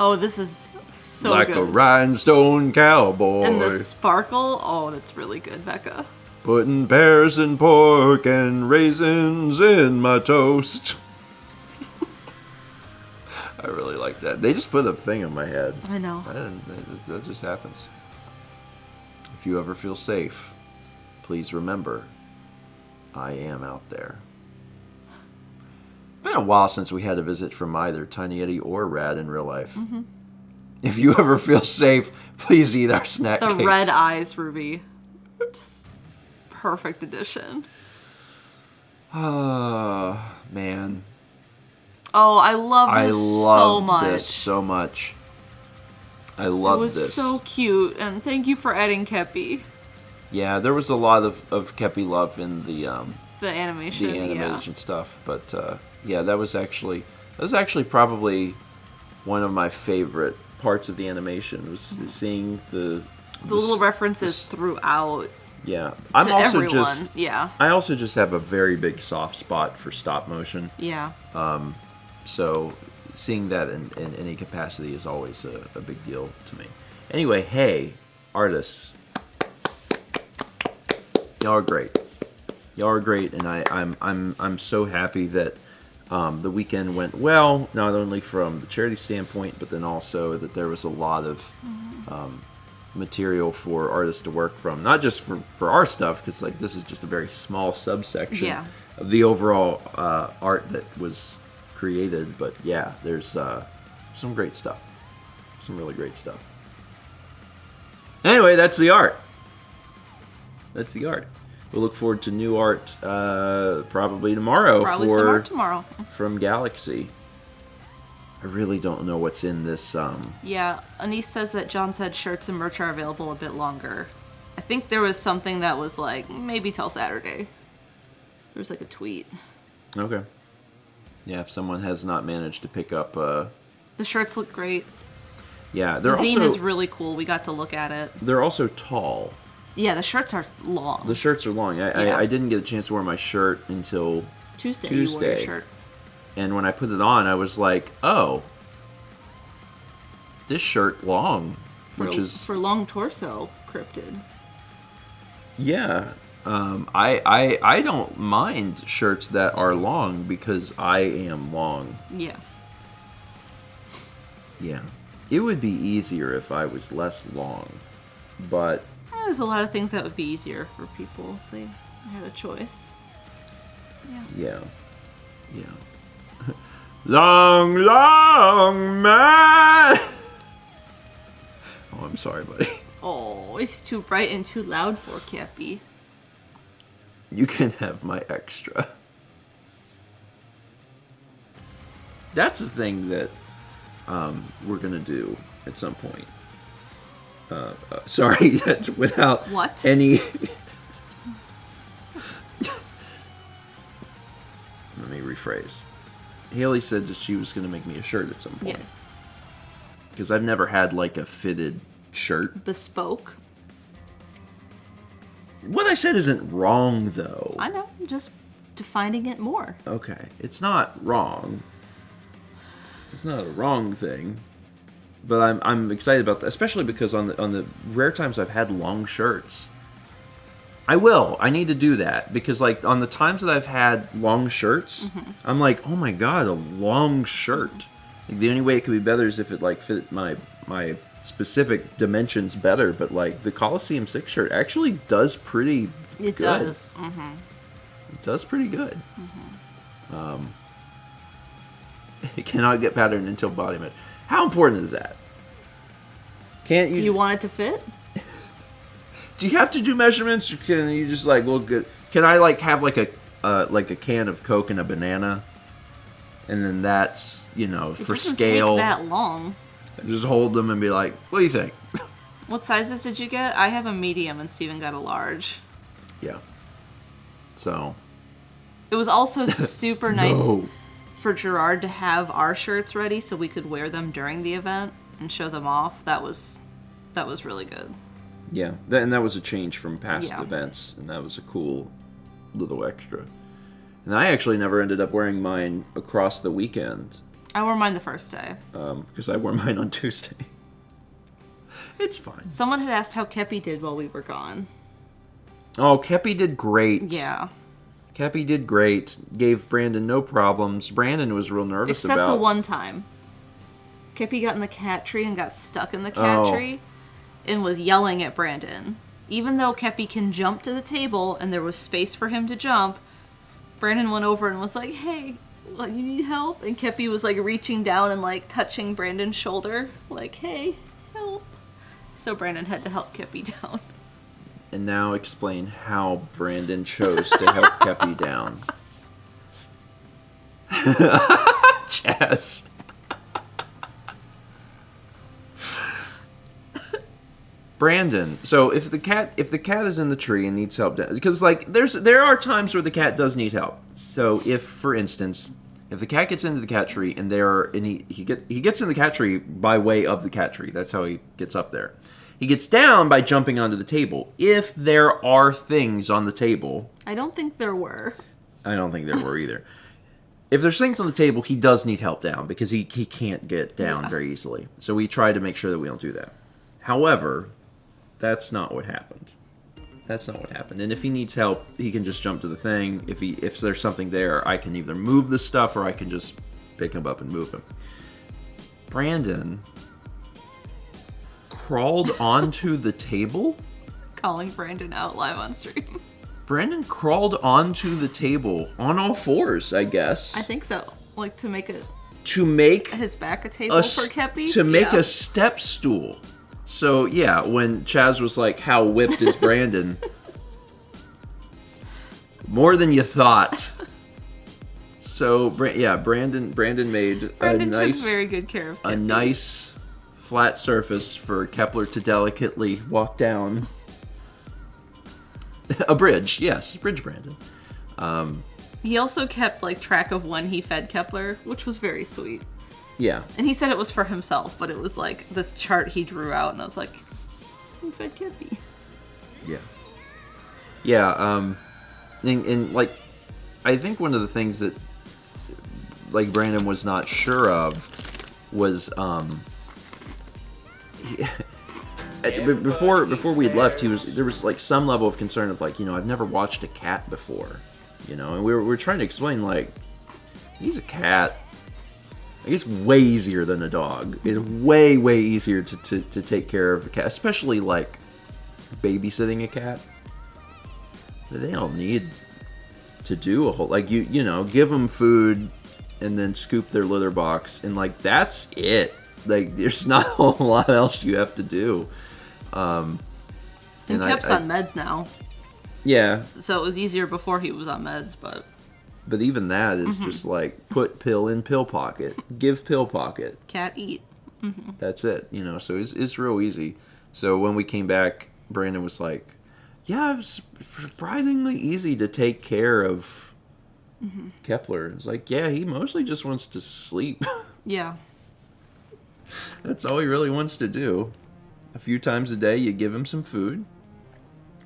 Oh, this is so like good. a rhinestone cowboy. And the sparkle. Oh, that's really good, Becca. Putting pears and pork and raisins in my toast. I really like that. They just put a thing on my head. I know. That just happens. If you ever feel safe, please remember, I am out there. Been a while since we had a visit from either Tiny Eddie or Rad in real life. Mm-hmm. If you ever feel safe, please eat our snack The cakes. red eyes, Ruby. Just perfect addition. Oh, man. Oh, I love this so much. This so much. I love this. It was so cute, and thank you for adding Kepi. Yeah, there was a lot of Kepi love in the animation stuff, but yeah, that was actually probably one of my favorite parts of the animation was seeing the little references throughout. Yeah, I also just have a very big soft spot for stop motion. Yeah. So seeing that in any capacity is always a big deal to me. Anyway, hey, artists, y'all are great. Y'all are great, and I'm so happy that the weekend went well. Not only from the charity standpoint, but then also that there was a lot of material for artists to work from. Not just for our stuff, because like this is just a very small subsection of the overall art that was created, but yeah, there's some great stuff, some really great stuff. Anyway, that's the art. We'll look forward to new art probably tomorrow. Some art tomorrow from Galaxy. I really don't know what's in this. Yeah, Anise says that John said shirts and merch are available a bit longer. I think there was something that was like maybe till Saturday. There was like a tweet. Okay. Yeah, if someone has not managed to pick up... The shirts look great. Yeah, the zine is really cool. We got to look at it. They're also tall. Yeah, the shirts are long. The shirts are long. I didn't get a chance to wear my shirt until Tuesday. You wore your shirt. And when I put it on, I was like, oh, this shirt long. For long torso cryptid. Yeah. I don't mind shirts that are long because I am long. Yeah. Yeah. It would be easier if I was less long, but... There's a lot of things that would be easier for people if they had a choice. Yeah. Long, long man! Oh, I'm sorry, buddy. Oh, it's too bright and too loud for Cappy. You can have my extra. That's a thing that we're gonna do at some point. Sorry, that's without what? Any. Let me rephrase. Haley said that she was gonna make me a shirt at some point. Yeah. Because I've never had like a fitted shirt. Bespoke. What I said isn't wrong, though. I know, I'm just defining it more. Okay, it's not wrong. It's not a wrong thing, but I'm excited about that, especially because on the rare times I've had long shirts, I need to do that because like on the times that I've had long shirts, I'm like, oh my god, a long shirt. Like, the only way it could be better is if it like fit my specific dimensions better, but like the Coliseum 6 shirt actually does pretty good. It does. It does pretty good. It cannot get patterned until body measure. How important is that? Can't you? Do you want it to fit? Do you have to do measurements, or can you just like look good? Can I like have like a like a can of Coke and a banana, and then that's It for doesn't scale. take that long. Just hold them and be like, "What do you think?" What sizes did you get? I have a medium and Steven got a large. Yeah. So. It was also super nice No. for Gerard to have our shirts ready so we could wear them during the event and show them off. That was really good. Yeah, and that was a change from past Yeah. events, and that was a cool little extra. And I actually never ended up wearing mine across the weekend, I wore mine the first day. because I wore mine on Tuesday. It's fine. Someone had asked how Kepi did while we were gone. Oh, Kepi did great. Yeah. Kepi did great. Gave Brandon no problems. Brandon was real nervous Except about... the one time. Kepi got in the cat tree and got stuck in the cat tree and was yelling at Brandon. Even though Kepi can jump to the table and there was space for him to jump, Brandon went over and was like, "Hey, you need help?" And Kepi was like reaching down and like touching Brandon's shoulder, like, "Hey, help." So Brandon had to help Kepi down. And now explain how Brandon chose to help Kepi down. Chess. Brandon, so if the cat is in the tree and needs help, because like there are times where the cat does need help. So if, for instance, if the cat gets into the cat tree and he gets in the cat tree by way of the cat tree, that's how he gets up there. He gets down by jumping onto the table. If there are things on the table, I don't think there were. I don't think there were either. If there's things on the table, he does need help down because he can't get down very easily. So we try to make sure that we don't do that. However, that's not what happened. That's not what happened. And if he needs help, he can just jump to the thing. If there's something there, I can either move the stuff or I can just pick him up and move him. Brandon crawled onto the table. Calling Brandon out live on stream. Brandon crawled onto the table on all fours, I guess. I think so. Like to make his back a table for Kepi. To make a step stool. So yeah, when Chaz was like, "How whipped is Brandon?" More than you thought. So Brandon made took very good care of Kepi. a nice flat surface for Kepler to delicately walk down. A bridge, yes, bridge Brandon. He also kept like track of when he fed Kepler, which was very sweet. Yeah. And he said it was for himself, but it was like this chart he drew out, and I was like, "Who fed Kepi?" Yeah. Yeah, and like, I think one of the things that, like, Brandon was not sure of was, before we had left, there was like some level of concern of like, I've never watched a cat before, and we were trying to explain, like, he's a cat. I guess way easier than a dog. It's way easier to take care of a cat, especially like babysitting a cat. They don't need to do a whole, like, give them food and then scoop their litter box and like that's it. Like there's not a whole lot else you have to do. And Kep's on meds now. Yeah. So it was easier before he was on meds, but even that is just like put pill in pill pocket, give pill pocket. Cat eat. Mm-hmm. That's it, so it's real easy. So when we came back, Brandon was like, "Yeah, it was surprisingly easy to take care of Kepler." It's like, yeah, he mostly just wants to sleep. Yeah. That's all he really wants to do. A few times a day, you give him some food.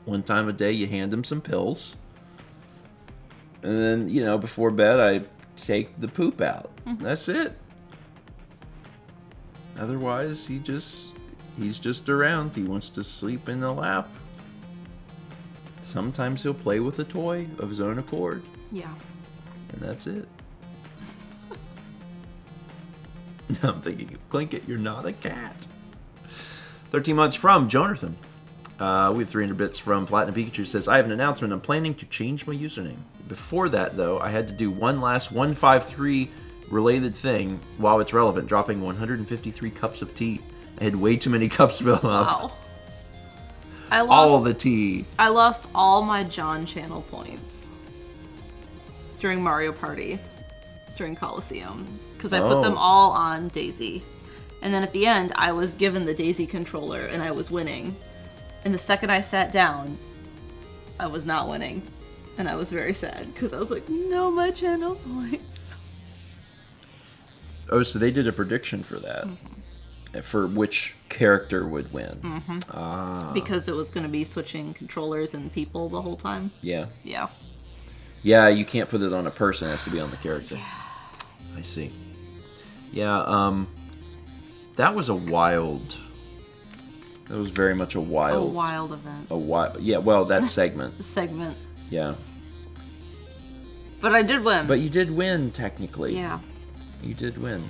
One time a day, you hand him some pills. And then, before bed, I take the poop out. That's it. Otherwise, he's just around. He wants to sleep in the lap. Sometimes he'll play with a toy of his own accord. Yeah. And that's it. Now I'm thinking, Clink it, you're not a cat. 13 months from Jonathan. We have 300 bits from Platinum Pikachu. Says, "I have an announcement. I'm planning to change my username. Before that, though, I had to do one last 153 related thing while it's relevant, dropping 153 cups of tea. I had way too many cups filled up. Wow. All the tea. I lost all my John channel points. during Mario Party, during Coliseum, because I put them all on Daisy. And then at the end, I was given the Daisy controller, and I was winning. And the second I sat down, I was not winning. And I was very sad, because I was like, no, my channel points. Oh, so they did a prediction for that. For which character would win. Because it was going to be switching controllers and people the whole time. Yeah. Yeah. Yeah, you can't put it on a person. It has to be on the character. I see. Yeah, that was a wild... That was very much a A wild... wild event. Yeah, well, that segment. The segment. Yeah. But I did win. But you did win, technically. Yeah. You did win.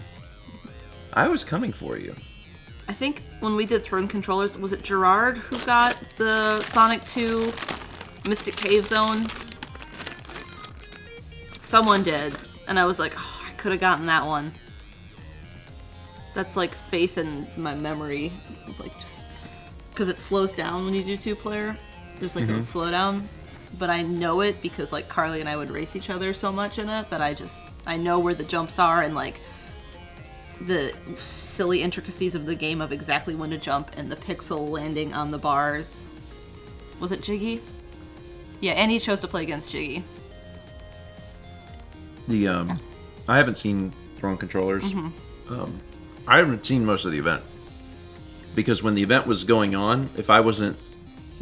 I was coming for you. I think when we did Throne Controllers, was it Gerard who got the Sonic 2 Mystic Cave Zone? Someone did. And I was like, oh, I could have gotten that one. That's like faith in my memory. It's like just... Because it slows down when you do two-player. There's like a slowdown. But I know it because like Carly and I would race each other so much in it that I know where the jumps are and like the silly intricacies of the game of exactly when to jump and the pixel landing on the bars. Was it Jiggy? Yeah, Annie chose to play against Jiggy. I haven't seen Throne Controllers. I haven't seen most of the event. Because when the event was going on, if I wasn't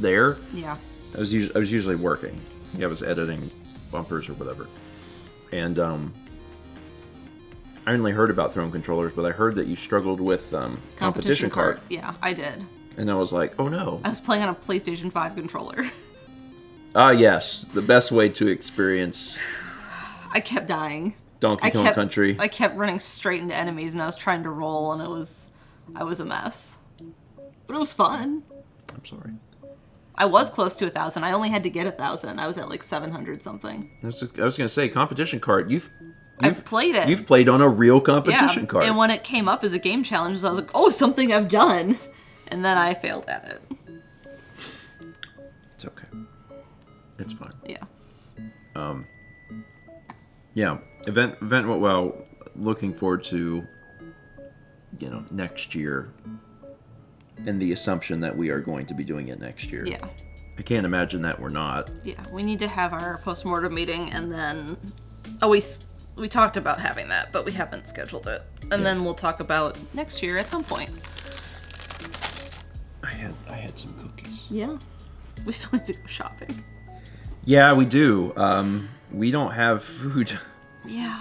there, Yeah. I was usually working. Yeah, I was editing bumpers or whatever. And I only heard about Throne Controllers, but I heard that you struggled with competition card. Yeah, I did. And I was like, oh no. I was playing on a PlayStation 5 controller. Ah, yes. The best way to experience I kept dying. Donkey Kong Country. I kept running straight into enemies and I was trying to roll and I was a mess. But it was fun. I'm sorry. I was close to 1,000. I only had to get 1,000. I was at like 700 something. I was going to say, competition card. I've played it. You've played on a real competition card. And when it came up as a game challenge, I was like, oh, something I've done. And then I failed at it. It's okay. It's fine. Yeah. Yeah. Event went well. Looking forward to, next year. And the assumption that we are going to be doing it next year. Yeah. I can't imagine that we're not. Yeah, we need to have our post-mortem meeting and then... Oh, we talked about having that, but we haven't scheduled it. And then we'll talk about next year at some point. I had some cookies. Yeah. We still need to go shopping. Yeah, we do. We don't have food. Yeah.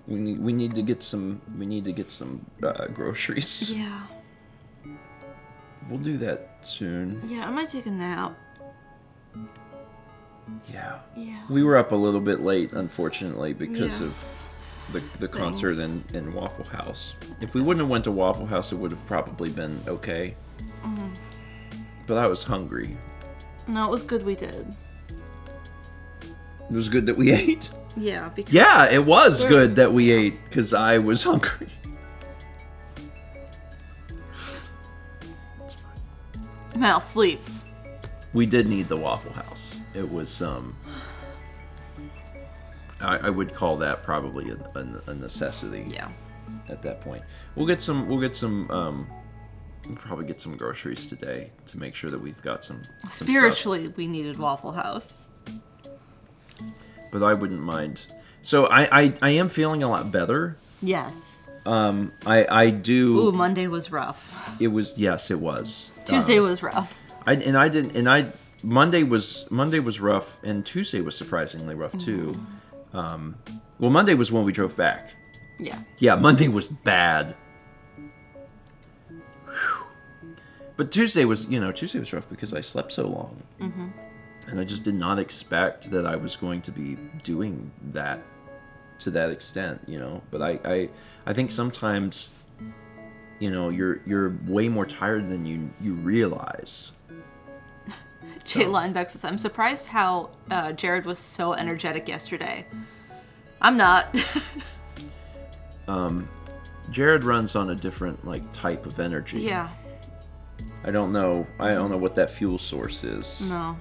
We need to get some. We need to get some groceries. Yeah. We'll do that soon. Yeah, I might take a nap. Yeah. Yeah. We were up a little bit late, unfortunately, because Yeah. of the concert in Waffle House. If we wouldn't have went to Waffle House, it would have probably been okay. But I was hungry. No, it was good we did. It was good that we ate. Yeah, because... Yeah, it was good that we ate, because I was hungry. I mean, I'll sleep. We did need the Waffle House. It was, I would call that probably a necessity. Yeah. At that point, we'll probably get some groceries today to make sure that we've got some Spiritually, we needed Waffle House. But I wouldn't mind. So I am feeling a lot better. Yes. I do. Ooh, Monday was rough. It was, yes, it was. Tuesday was rough. Monday was rough, and Tuesday was surprisingly rough too. Well, Monday was when we drove back. Yeah. Yeah, Monday was bad. Whew. But Tuesday was rough because I slept so long. And I just did not expect that I was going to be doing that to that extent, But I think sometimes, you're way more tired than you realize. Jay Linebeck says, I'm surprised how Jared was so energetic yesterday. I'm not. Jared runs on a different type of energy. Yeah. I don't know what that fuel source is. No.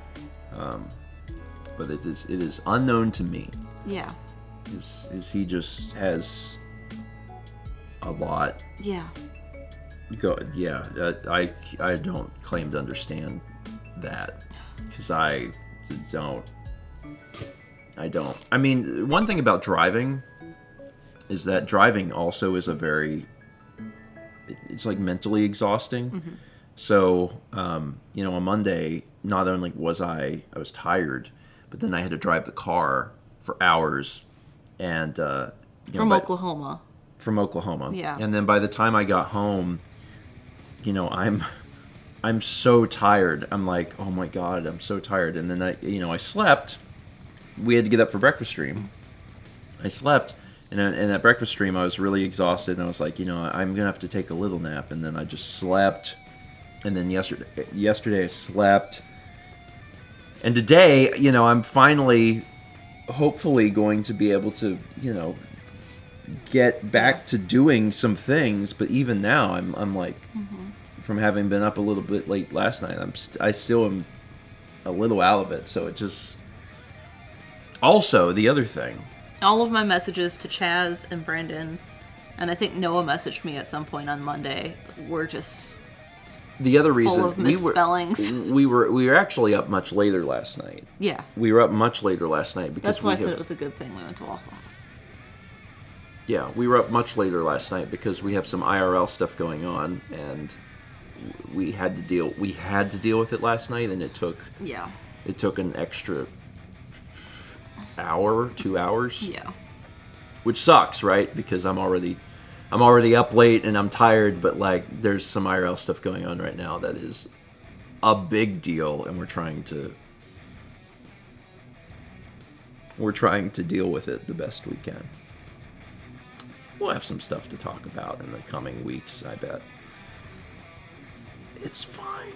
But it is unknown to me. Yeah. is he just has a lot. Yeah. I don't claim to understand that because I don't. I mean, one thing about driving is that driving also is it's like mentally exhausting. Mm-hmm. So, on Monday, not only was I was tired, but then I had to drive the car for hours, and From Oklahoma. From Oklahoma, Yeah. And then by the time I got home, I'm so tired. I'm like, oh my god, I'm so tired. And then I slept. We had to get up for breakfast stream. I slept, and at breakfast stream I was really exhausted, and I was like, I'm gonna have to take a little nap. And then I just slept. And then yesterday I slept. And today, I'm finally, hopefully, going to be able to, get back to doing some things. But even now, I'm like, from having been up a little bit late last night, I still am a little out of it. So it just. Also, the other thing. All of my messages to Chaz and Brandon, and I think Noah messaged me at some point on Monday, were just. The other reason full of misspellings. we were actually up much later last night. Yeah. We were up much later last night because That's why I said it was a good thing we went to Waffle House. Yeah, we were up much later last night because we have some IRL stuff going on, and we had to deal with it last night, and it took an extra hour, 2 hours. Yeah. Which sucks, right? Because I'm already up late and I'm tired, but like there's some IRL stuff going on right now that is a big deal, and we're trying to deal with it the best we can. We'll have some stuff to talk about in the coming weeks, I bet. It's fine.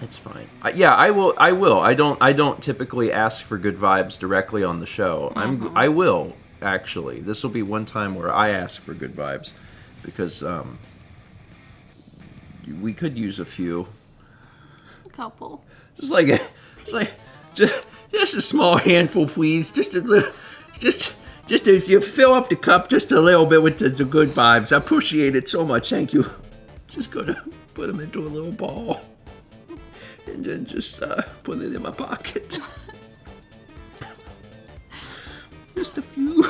It's fine. I will. I don't typically ask for good vibes directly on the show. I will. Actually, this will be one time where I ask for good vibes, because we could use a few. A couple. Just a small handful, please. Just if you fill up the cup just a little bit with the good vibes, I appreciate it so much. Thank you. Just gonna put them into a little ball, and then just put it in my pocket. Just a few.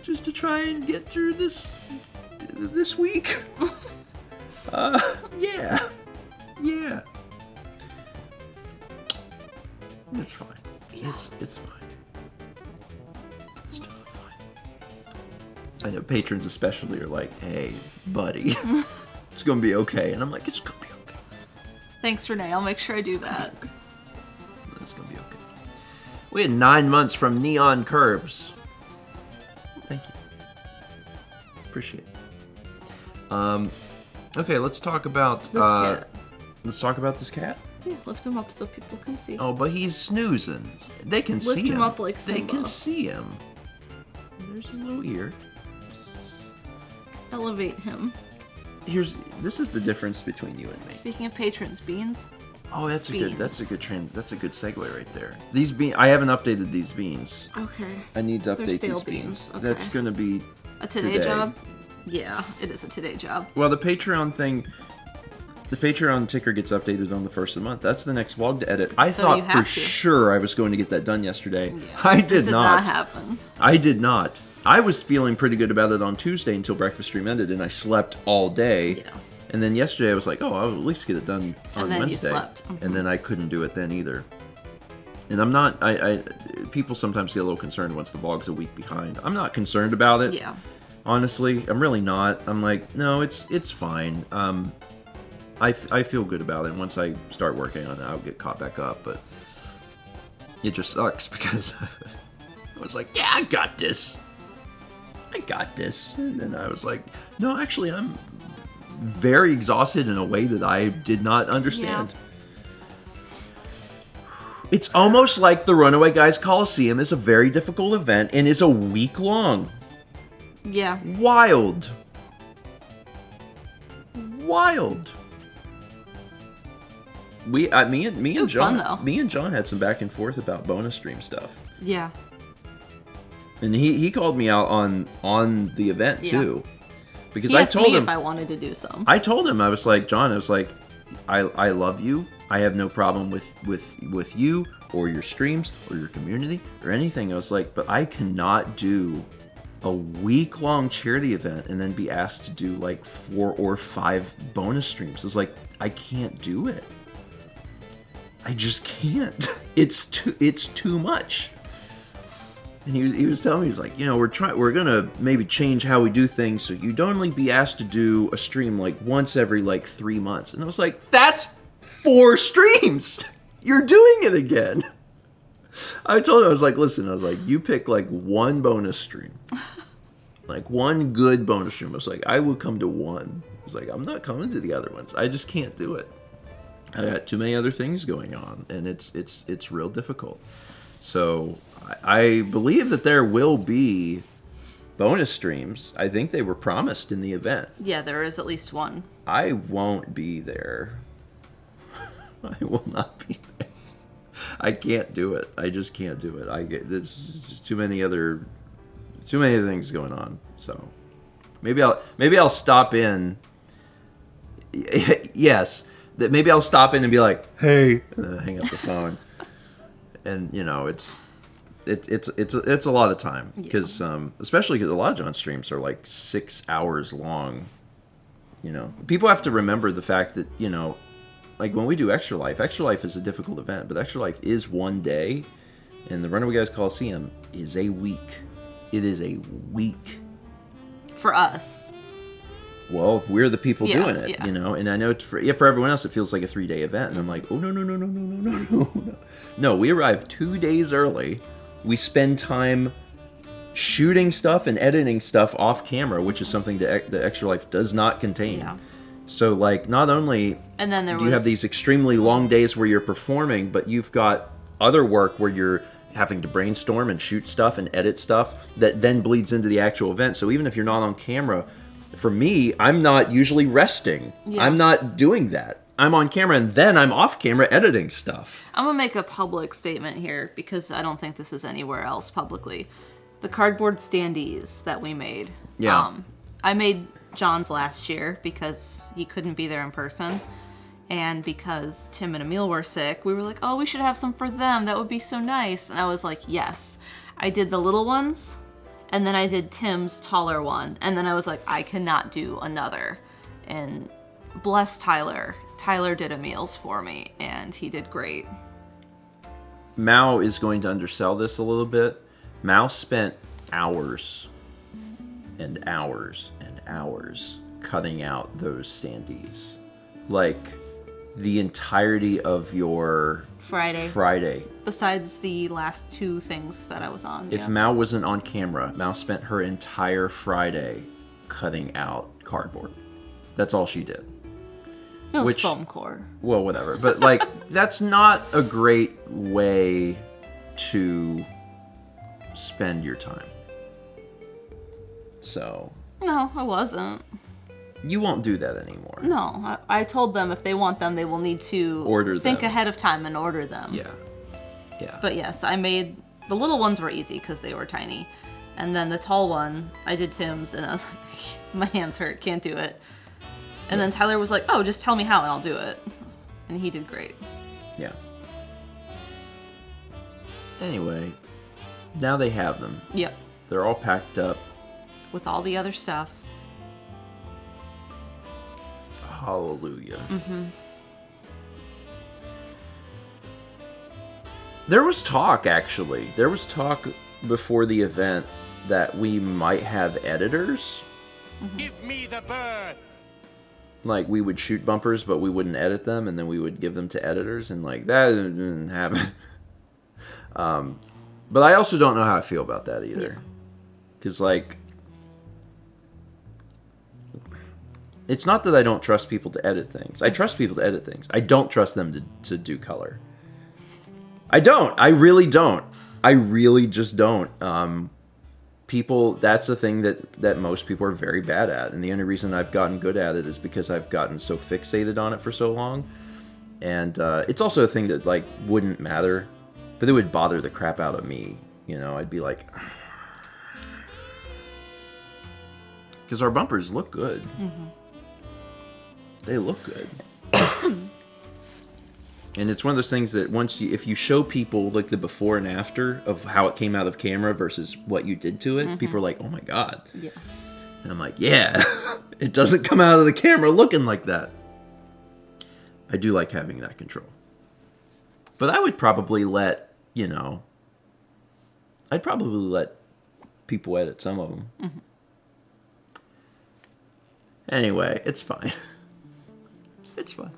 Just to try and get through this week. Yeah. It's fine. It's fine. It's totally fine. I know patrons especially are like, hey, buddy, it's gonna be okay. And I'm like, it's gonna be okay. Thanks, Renee. I'll make sure I do that. It's gonna be okay. We had 9 months from Neon Curbs. Thank you. Appreciate it. Okay, let's talk about This cat. Let's talk about this cat. Yeah, lift him up so people can see. Oh, but he's snoozing. They can lift see him. him up like They Simba. can see him. There's his little ear. Elevate him. This is the difference between you and me. Speaking of patrons, Beans. Oh, that's a Beans. good segue right there. These beans, I haven't updated these beans. Okay. I need to They're update stale these beans. Okay. That's gonna be A today job? Yeah, it is a today job. Well, the Patreon ticker gets updated on the 1st of the month. That's the next vlog to edit. I So thought you for have to. sure I was going to get that done yesterday. Yeah, I it did not. Happen. I did not. I was feeling pretty good about it on Tuesday until breakfast stream ended, and I slept all day. Yeah. And then yesterday I was like, oh, I'll at least get it done on And then you Wednesday. slept. Mhm. And then I couldn't do it then either. And I'm not. People sometimes get a little concerned once the vlog's a week behind. I'm not concerned about it. Yeah. Honestly, I'm really not. I'm like, no, it's fine. I feel good about it. Once I start working on it, I'll get caught back up. But it just sucks because I was like, yeah, I got this. And then I was like, no, actually, I'm very exhausted in a way that I did not understand. Yeah. It's almost like the Runaway Guys Coliseum is a very difficult event and is a week long. Yeah. Wild. Me and fun, John, though. me and John had some back and forth about bonus stream stuff, Yeah. and he called me out on the event Yeah. too, because He I asked told me him if I wanted to do some. I told him, I was like, John, I was like, I love you. I have no problem with you or your streams or your community or anything. I was like, but I cannot do a week-long charity event and then be asked to do like 4 or 5 bonus streams. It's like, I can't do it. I just can't. It's too much. And he was telling me, he's like, we're gonna maybe change how we do things so you'd only be asked to do a stream like once every like 3 months. And I was like, that's 4 streams. You're doing it again. I told him, I was like, listen, I was like, you pick like one bonus stream, like one good bonus stream. I was like, I will come to one. I was like, I'm not coming to the other ones. I just can't do it. I got too many other things going on, and it's real difficult. So I believe that there will be bonus streams. I think they were promised in the event. Yeah, there is at least one. I won't be there. I will not be there. I can't do it. I just can't do it. There's just too many things going on. So maybe I'll stop in. Yes, that maybe I'll stop in and be like, hey, and then hang up the phone. And it's a lot of time because especially because a lot of John's streams are like 6 hours long. People have to remember the fact that like when we do Extra Life is a difficult event, but Extra Life is one day, and the Runaway Guys Coliseum is a week. It is a week. For us. Well, we're the people Yeah, doing it, yeah. and I know for everyone else it feels like a 3-day event, and I'm like, oh, no. No, we arrive 2 days early. We spend time shooting stuff and editing stuff off camera, which is something that the Extra Life does not contain. Yeah. So, like, not only And then there do you have these extremely long days where you're performing, but you've got other work where you're having to brainstorm and shoot stuff and edit stuff that then bleeds into the actual event. So even if you're not on camera, for me, I'm not usually resting. Yeah. I'm not doing that. I'm on camera and then I'm off camera editing stuff. I'm gonna make a public statement here because I don't think this is anywhere else publicly. The cardboard standees that we made. Yeah. I made John's last year because he couldn't be there in person. And because Tim and Emil were sick, we were like, oh, we should have some for them. That would be so nice. And I was like, yes. I did the little ones, and then I did Tim's taller one. And then I was like, I cannot do another. And bless Tyler. Tyler did Emil's for me, and he did great. Mao is going to undersell this a little bit. Mao spent hours and hours and hours cutting out those standees. Like, the entirety of your Friday. Besides the last 2 things that I was on. If yeah. Mao wasn't on camera, Mao spent her entire Friday cutting out cardboard. That's all she did. It was which- foam core. Well, whatever. But, like, that's not a great way to spend your time. So, No, it wasn't. you won't do that anymore. No, I told them if they want them, they will need to Order think them. ahead of time and order them. Yeah. Yeah. But yes, I made the little ones were easy because they were tiny, and then the tall one I did Tim's, and I was like, my hands hurt, can't do it. And then Tyler was like, oh, just tell me how and I'll do it, and he did great. Yeah. Anyway, now they have them. Yep, They're all packed up. with all the other stuff. Hallelujah. Mm-hmm. There was talk, actually. There was talk before the event that we might have editors. Give me the bird. Like, we would shoot bumpers, but we wouldn't edit them, and then we would give them to editors, and, like, that didn't happen. But I also don't know how I feel about that either. Because, like, it's not that I don't trust people to edit things. I trust people to edit things. I don't trust them to do color. I don't. I really don't. I really just don't. People, that's a thing that most people are very bad at. And the only reason I've gotten good at it is because I've gotten so fixated on it for so long. And it's also a thing that, like, wouldn't matter, but it would bother the crap out of me. You know, I'd be like... Because our bumpers look good. Mm-hmm. They look good. And it's one of those things that if you show people, like, the before and after of how it came out of camera versus what you did to it, people are like, oh my God. Yeah. And I'm like, yeah, it doesn't come out of the camera looking like that. I do like having that control. But I would probably let, I'd probably let people edit some of them. Mm-hmm. Anyway, it's fine. It's fine.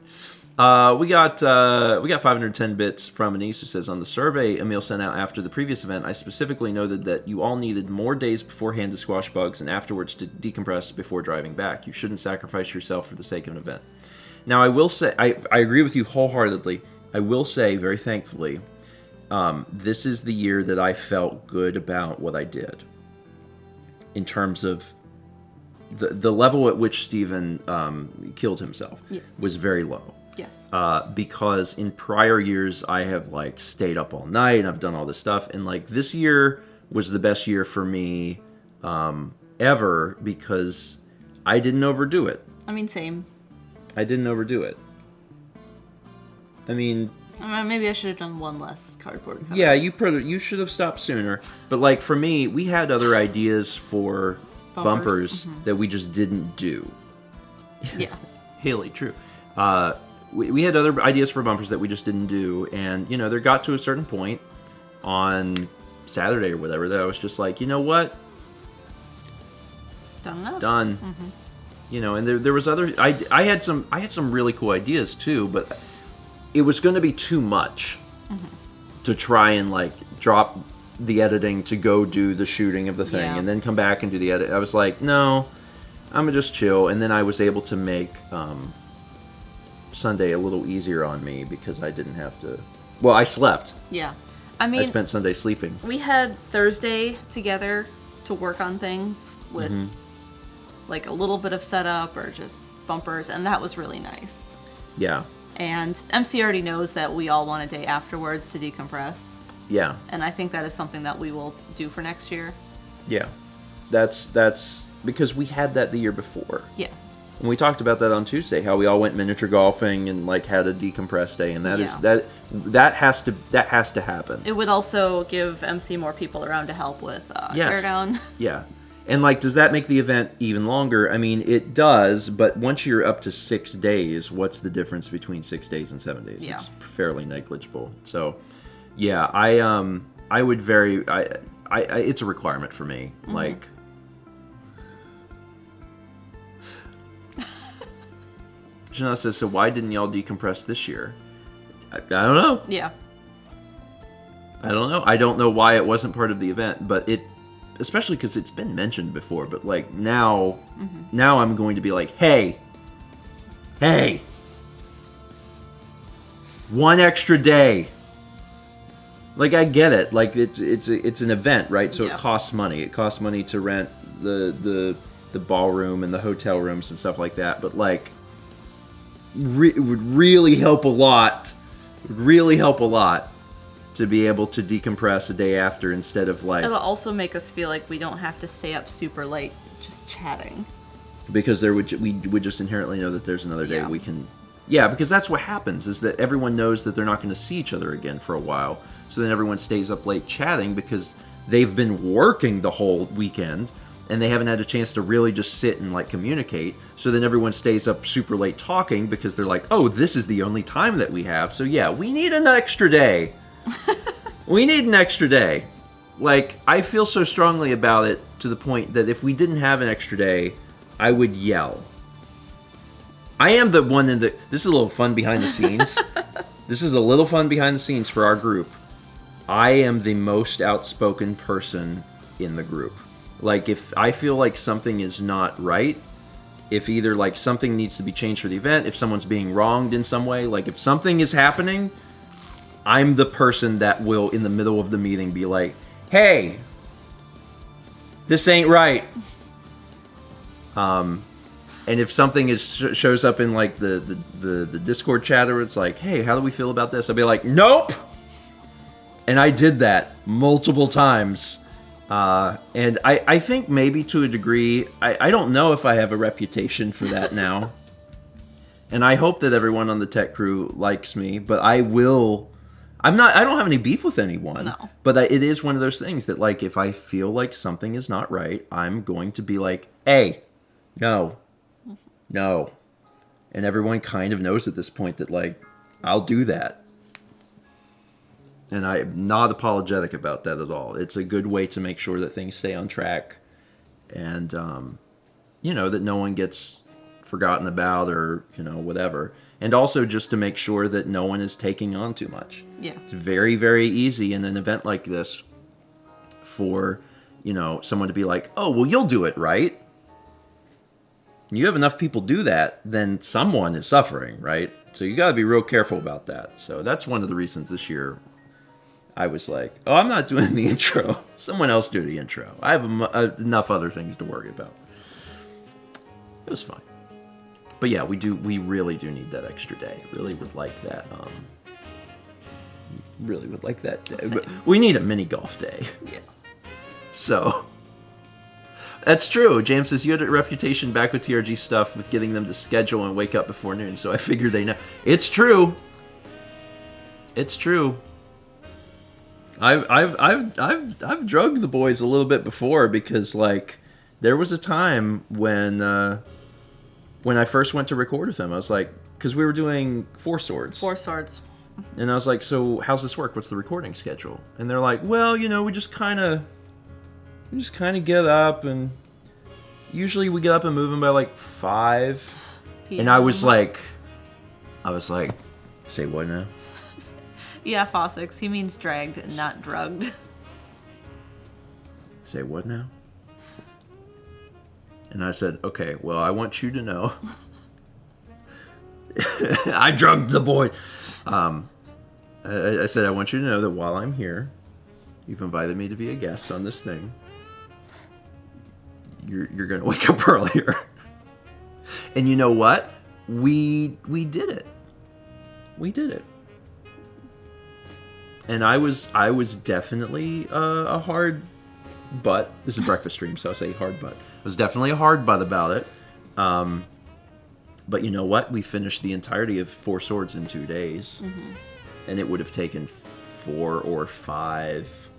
We got 510 bits from Anise, who says, on the survey Emil sent out after the previous event, I specifically noted that you all needed more days beforehand to squash bugs and afterwards to decompress before driving back. You shouldn't sacrifice yourself for the sake of an event. Now, I will say, I agree with you wholeheartedly. I will say, very thankfully, this is the year that I felt good about what I did. In terms of the level at which Stephen killed himself was very low. Yes. Because in prior years, I have, like, stayed up all night and I've done all this stuff. And, like, this year was the best year for me ever because I didn't overdo it. I mean, same. I didn't overdo it. I mean... maybe I should have done one less cardboard cutout. Yeah, you should have stopped sooner. But, like, for me, we had other ideas for bumpers that we just didn't do. Yeah. Haley, true. We had other ideas for bumpers that we just didn't do, and, there got to a certain point on Saturday or whatever that I was just like, you know what? Done enough. Done. Mm-hmm. And there was other... I had some really cool ideas, too, but it was going to be too much to try and, like, drop the editing to go do the shooting of the thing and then come back and do the edit. I was like, no, I'm going to just chill, and then I was able to make... Sunday a little easier on me because I didn't have to... Well, I slept. Yeah. I spent Sunday sleeping. We had Thursday together to work on things with like a little bit of setup or just bumpers, and that was really nice. Yeah. And MC already knows that we all want a day afterwards to decompress. Yeah. And I think that is something that we will do for next year. Yeah. That's because we had that the year before. Yeah. And we talked about that on Tuesday, how we all went miniature golfing and, like, had a decompress day, and that has to happen. It would also give MC more people around to help with teardown. Yeah. And, like, does that make the event even longer? I mean, it does, but once you're up to 6 days, what's the difference between 6 days and 7 days? Yeah. It's fairly negligible. So, yeah, I would it's a requirement for me. Mm-hmm. Like... Janelle says, so why didn't y'all decompress this year? I don't know. Yeah. I don't know. I don't know why it wasn't part of the event, but especially because it's been mentioned before, but, like, now I'm going to be like, hey, one extra day. Like, I get it. Like, it's an event, right? So it costs money. It costs money to rent the ballroom and the hotel rooms and stuff like that, but, like, it would really help a lot. To be able to decompress a day after instead of, like... It'll also make us feel like we don't have to stay up super late just chatting. Because we would just inherently know that there's another day we can... Yeah, because that's what happens, is that everyone knows that they're not going to see each other again for a while. So then everyone stays up late chatting because they've been working the whole weekend and they haven't had a chance to really just sit and, like, communicate. So then everyone stays up super late talking because they're like, oh, this is the only time that we have. So yeah, we need an extra day. We need an extra day. Like, I feel so strongly about it to the point that if we didn't have an extra day, I would yell. I am the one this is a little fun behind the scenes. This is a little fun behind the scenes for our group. I am the most outspoken person in the group. Like, if I feel like something is not right, if either, like, something needs to be changed for the event, if someone's being wronged in some way, like, if something is happening, I'm the person that will, in the middle of the meeting, be like, hey, this ain't right. And if something shows up in like the Discord chat, or it's like, hey, how do we feel about this? I'll be like, nope. And I did that multiple times. And I think maybe to a degree, I don't know if I have a reputation for that now. And I hope that everyone on the tech crew likes me, but I don't have any beef with anyone. No. But it is one of those things that, like, if I feel like something is not right, I'm going to be like, hey, no. And everyone kind of knows at this point that, like, I'll do that. And I'm not apologetic about that at all. It's a good way to make sure that things stay on track. And, that no one gets forgotten about or, whatever. And also just to make sure that no one is taking on too much. Yeah. It's very, very easy in an event like this for, someone to be like, oh, well, you'll do it, right? You have enough people do that, then someone is suffering, right? So you got to be real careful about that. So that's one of the reasons this year I was like, oh, I'm not doing the intro. Someone else do the intro. I have enough other things to worry about. It was fine. But yeah, we really do need that extra day. Really would like that. Really would like that day. But we need a mini golf day. Yeah. So that's true. James says you had a reputation back with TRG stuff with getting them to schedule and wake up before noon. So I figured they know. It's true. It's true. I've drugged the boys a little bit before because, like, there was a time when I first went to record with them, I was like, because we were doing Four Swords. Four Swords. And I was like, so how's this work? What's the recording schedule? And they're like, well, we just kind of get up, and usually we get up and move them by like 5 p.m. And I was like, say what now? Yeah, Fossix. He means dragged and not drugged. Say what now? And I said, okay, well, I want you to know. I drugged the boy. I said, I want you to know that while I'm here, you've invited me to be a guest on this thing. You're going to wake up earlier. And you know what? We did it. We did it. And I was definitely a hard butt. This is a breakfast stream, so I'll say hard butt. I was definitely a hard butt about it. But you know what? We finished the entirety of Four Swords in 2 days. Mm-hmm. And it would have taken 4 or 5.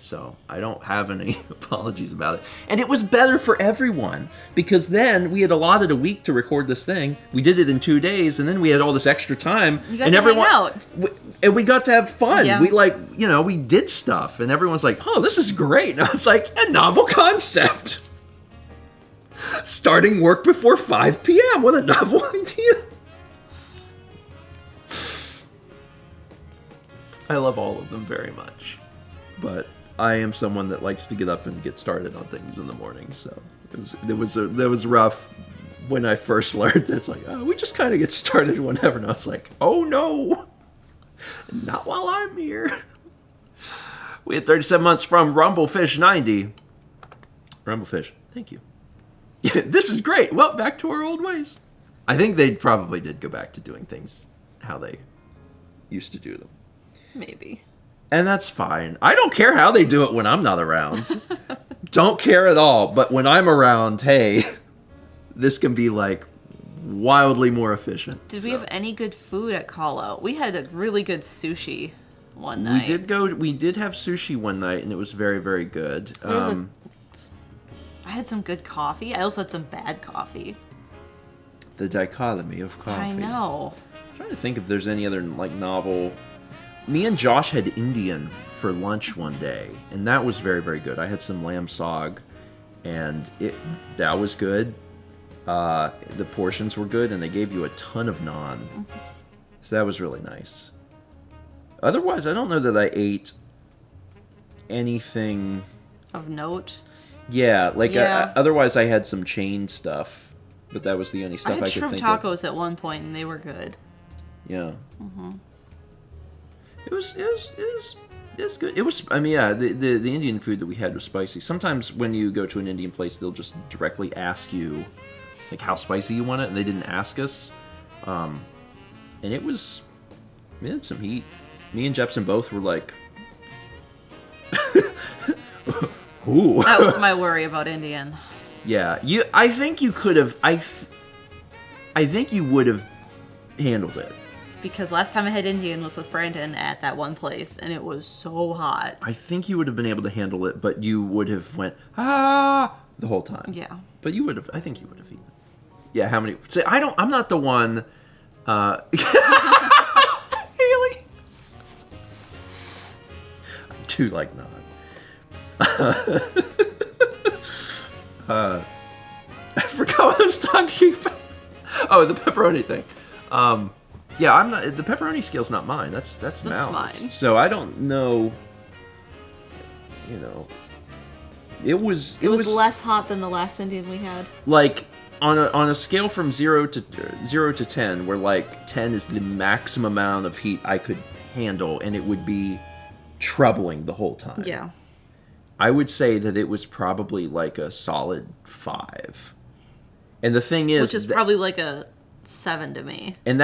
So I don't have any apologies about it. And it was better for everyone. Because then we had allotted a week to record this thing. We did it in 2 days. And then we had all this extra time. You got to hang out. And we got to have fun. Yeah. We we did stuff. And everyone's like, oh, this is great. And I was like, a novel concept. Starting work before 5 p.m. What a novel idea. I love all of them very much. But I am someone that likes to get up and get started on things in the morning. So it was rough when I first learned that. It's like, oh, we just kind of get started whenever. And I was like, oh no, not while I'm here. We had 37 months from Rumblefish90. Rumblefish, thank you. This is great. Well, back to our old ways. I think they probably did go back to doing things how they used to do them. Maybe. And that's fine. I don't care how they do it when I'm not around. Don't care at all. But when I'm around, hey, this can be like wildly more efficient. Did we have any good food at Call Out? We had a really good sushi one night. We did have sushi one night, and it was very, very good. I had some good coffee. I also had some bad coffee. The dichotomy of coffee. I know. I'm trying to think if there's any other like novel. Me and Josh had Indian for lunch one day, and that was very, very good. I had some lamb sog, and that was good. The portions were good, and they gave you a ton of naan. Mm-hmm. So that was really nice. Otherwise, I don't know that I ate anything of note. Yeah, otherwise I had some chain stuff, but that was the only stuff I could think of. I had shrimp tacos at one point, and they were good. Yeah. Mm-hmm. It was good. It was, I mean, yeah, the Indian food that we had was spicy. Sometimes when you go to an Indian place, they'll just directly ask you like how spicy you want it, and they didn't ask us. And it had some heat. Me and Jepsen both were like, ooh. That was my worry about Indian. Yeah, I think you could have. I think you would have handled it. Because last time I had Indian was with Brandon at that one place, and it was so hot. I think you would have been able to handle it, but you would have went the whole time. Yeah. But you would have. I think you would have eaten. Yeah. How many? Say, I'm not the one. Really? I do like not. I forgot what I was talking about. Oh, the pepperoni thing. Yeah, I'm not. The pepperoni scale's not mine. That's Mal's. mine. So I don't know. You know, it was less hot than the last Indian we had. like on a scale from 0 to 10, where like 10 is the maximum amount of heat I could handle, and it would be troubling the whole time. Yeah. I would say that it was probably like a solid 5. And the thing is, Which is probably like a 7 to me. and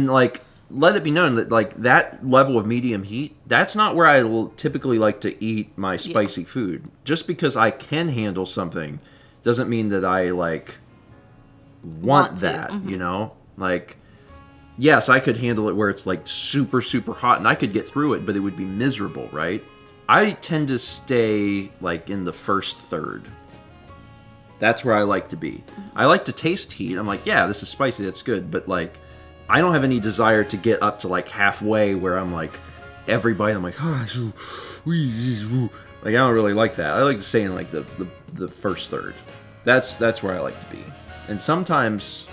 like let it be known that like that level of medium heat, that's not where I will typically like to eat my spicy food. Just because I can handle something doesn't mean that I like want to. that, Mm-hmm. you know? Like, yes, I could handle it where it's like super, super hot and I could get through it, but it would be miserable, right? I tend to stay like in the first third. That's where I like to be. I like to taste heat. I'm like, yeah, this is spicy, that's good. But like, I don't have any desire to get up to like halfway where I'm like, every bite I'm like, like I don't really like that. I like to stay in like the first third. That's where I like to be. And sometimes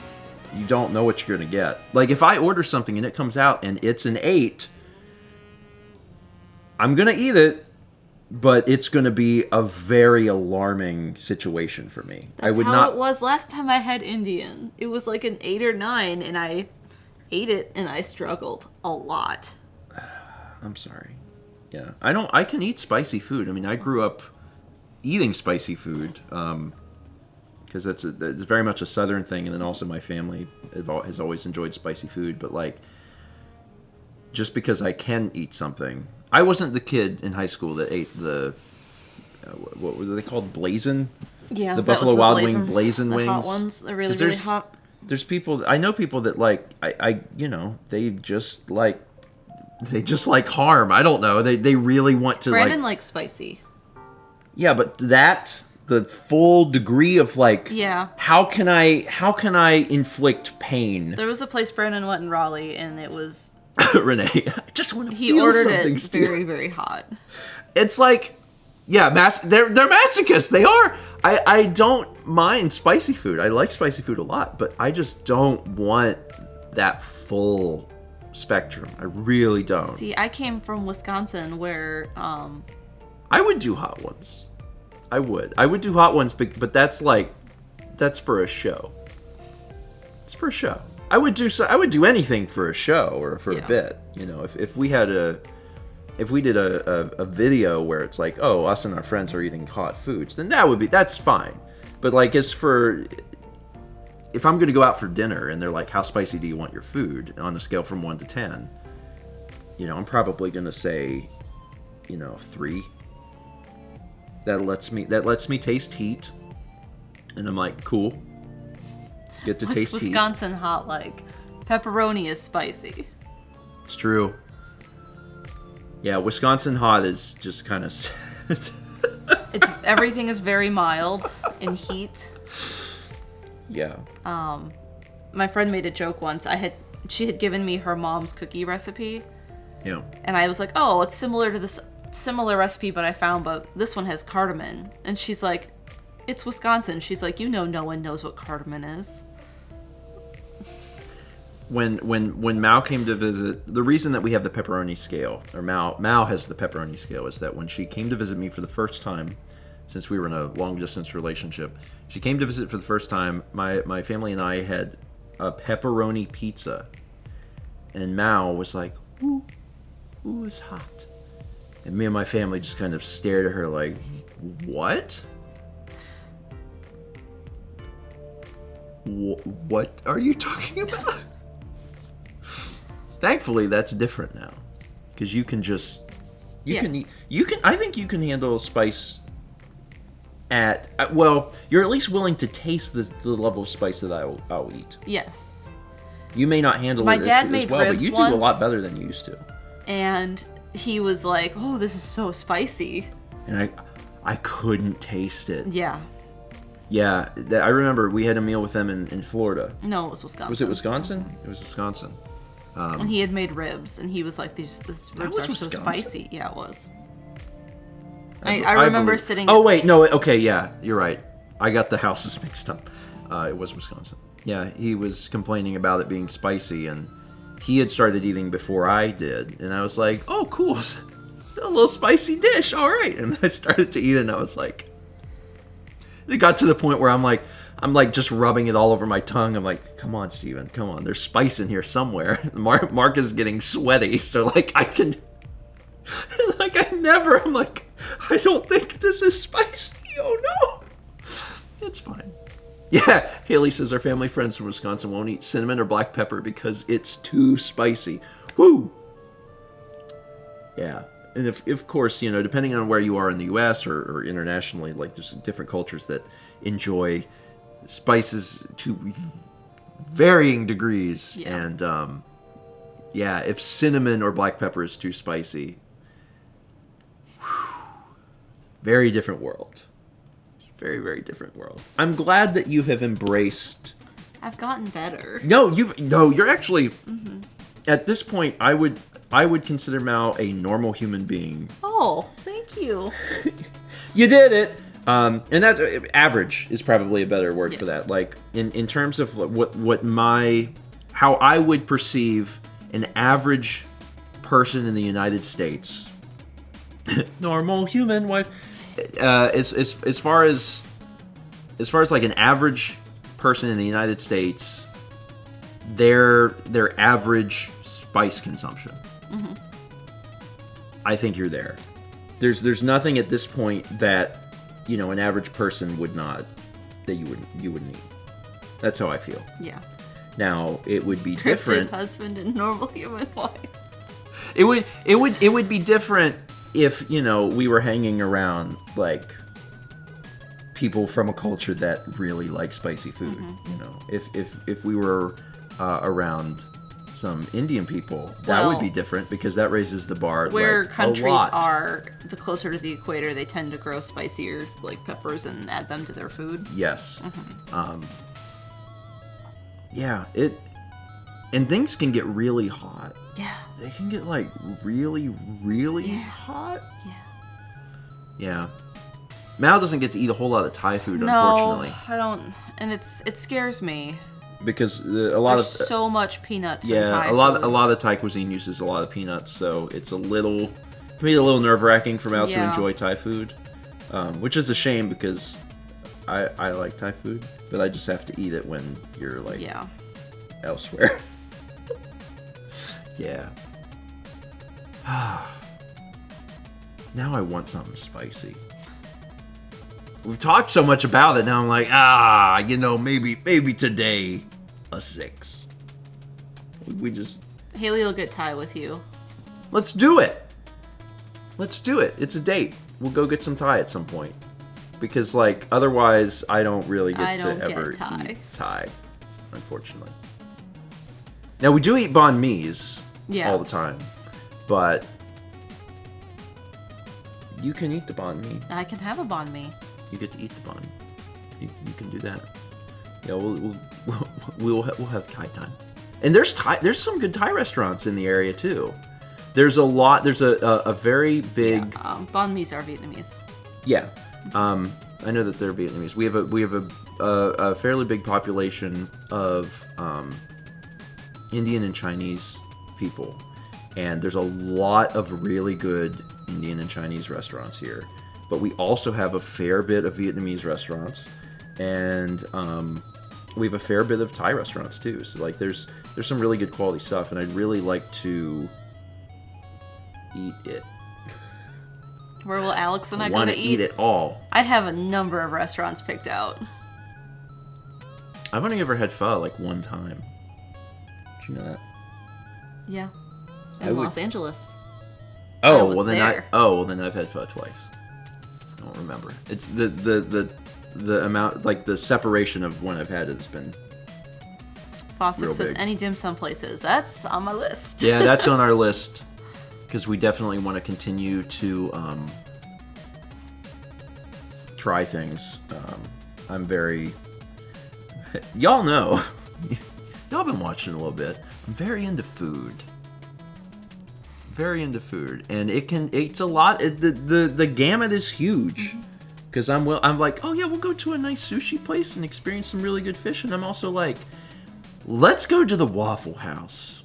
you don't know what you're gonna get. Like if I order something and it comes out and it's an 8, I'm gonna eat it, but it's gonna be a very alarming situation for me. That's I would how not. it was last time I had Indian. It was like an 8 or 9, and I ate it, and I struggled a lot. I'm sorry. Yeah, I can eat spicy food. I mean, I grew up eating spicy food because it's very much a Southern thing, and then also my family has always enjoyed spicy food. But like, just because I can eat something, I wasn't the kid in high school that ate the what were they called, blazing? Yeah, the that was Buffalo the Wild blazing- Wing blazing the wings. hot ones. They're really, 'Cause really hot. There's people, I know people that like, I you know, they just like harm. I don't know. They really want to Brandon like. likes spicy. Yeah, but the full degree of like. Yeah. How can I inflict pain? There was a place Brandon went in Raleigh, and it was... Renee, I just want to He feel ordered something it still. very, very hot. It's like, yeah, they're masochists. They are. I don't mind spicy food. I like spicy food a lot, but I just don't want that full spectrum. I really don't. See, I came from Wisconsin, where I would do hot ones. I would do hot ones, but that's for a show. It's for a show. I would do anything for a show or for a bit. You know, if we did a video where it's like, oh, us and our friends are eating hot foods, then that's fine. But like, if I'm gonna go out for dinner and they're like, how spicy do you want your food on a scale from 1 to 10? You know, I'm probably gonna say, 3. That lets me taste heat, and I'm like, cool. Get to what's taste heat. Wisconsin hot like? Pepperoni is spicy. It's true. Yeah, Wisconsin hot is just kind of. Everything is very mild in heat. Yeah. My friend made a joke once. She had given me her mom's cookie recipe, Yeah. and I was like, "Oh, it's similar to this similar recipe, but this one has cardamom." And she's like, "It's Wisconsin." She's like, "No one knows what cardamom is." When Mao came to visit, the reason that we have the pepperoni scale, or Mao has the pepperoni scale, is that when she came to visit me for the first time, since we were in a long distance relationship, she came to visit for the first time. My family and I had a pepperoni pizza, and Mao was like, "Ooh, it's hot," and me and my family just kind of stared at her like, "What? What are you talking about? Thankfully, that's different now, because you can just can eat. I think you can handle spice at well. You're at least willing to taste the level of spice that I'll eat. Yes. You may not handle My it dad as made well, but ribs you do a lot once. better than you used to. And he was like, "Oh, this is so spicy." And I couldn't taste it. Yeah. Yeah, I remember we had a meal with them in Florida. No, it was Wisconsin. Was it Wisconsin? It was Wisconsin. And he had made ribs, and he was like, "These ribs was are so Wisconsin? spicy." Yeah, it was. I remember believe- sitting. Oh wait, no. Okay, yeah, you're right. I got the houses mixed up. It was Wisconsin. Yeah, he was complaining about it being spicy, and he had started eating before I did, and I was like, "Oh, cool, a little spicy dish, all right." And I started to eat it, and I was like, it got to the point where I'm like just rubbing it all over my tongue. I'm like, "Come on, Steven, come on. There's spice in here somewhere." Mark is getting sweaty, so like I can, like I'm like, I don't think this is spicy. Oh no, it's fine. Yeah, Haley says our family friends from Wisconsin won't eat cinnamon or black pepper because it's too spicy. Woo! Yeah, and if of course, you know, depending on where you are in the U.S. or internationally, like there's different cultures that enjoy spices to varying degrees. Yeah. And yeah, if cinnamon or black pepper is too spicy, very different world. Very, very different world. I'm glad that you have embraced. I've gotten better. You're actually at this point. I would consider Mao a normal human being. Oh, thank you. You did it. And that's average is probably a better word for that. Like in terms of how I would perceive an average person in the United States, normal human wife. As far as like an average person in the United States, their average spice consumption, I think you're there. There's nothing at this point that, you know, an average person would not, that you wouldn't eat. That's how I feel. Yeah. Now it would be different. Cryptid husband and normal human wife. It would be different if, you know, we were hanging around like people from a culture that really like spicy food. You know, if we were around some Indian people, that would be different because that raises the bar Where like, countries a lot. are, the closer to the equator, they tend to grow spicier like peppers and add them to their food. Yes. Yeah, and things can get really hot. Yeah. They can get like really, really hot. Yeah. Yeah. Mao doesn't get to eat a whole lot of Thai food, No, unfortunately, I don't, and it scares me. because a lot There's of so much peanuts in Thai a food. lot of Thai cuisine uses a lot of peanuts, so it's can be a little nerve-wracking for Mao to Yeah. enjoy Thai food, which is a shame because I like Thai food, but I just have to eat it when you're like elsewhere. Yeah. Now I want something spicy. We've talked so much about it, now I'm like, you know, maybe today, a 6. We just... Haley will get Thai with you. Let's do it! Let's do it. It's a date. We'll go get some Thai at some point. Because, like, otherwise, I don't really get to ever eat Thai, unfortunately. Now, we do eat banh mi's all the time, but you can eat the banh mi. I can have a banh mi. You get to eat the banh. You can do that. Yeah, we'll have Thai time. And there's some good Thai restaurants in the area too. There's a very big banh mi's are Vietnamese. Yeah. I know that they're Vietnamese. We have a fairly big population of Indian and Chinese people, and there's a lot of really good Indian and Chinese restaurants here. But we also have a fair bit of Vietnamese restaurants, and we have a fair bit of Thai restaurants too. So like, there's some really good quality stuff, and I'd really like to eat it. Where will Alex and I go Want to to eat it all? I'd have a number of restaurants picked out. I've only ever had pho like one time. Did you know that? Yeah. I In would- Los Angeles. Oh, was well then there. then I've had pho twice. I don't remember. It's the amount, like the separation of when I've had it has been. Fosdick Real says big. any dim sum places. That's on my list. Yeah, that's on our list because we definitely want to continue to try things. I'm very. Y'all know. Y'all been watching a little bit. I'm very into food. Very into food, and it's a lot. The gamut is huge. Because I'm like, oh yeah, we'll go to a nice sushi place and experience some really good fish, and I'm also like, let's go to the Waffle House.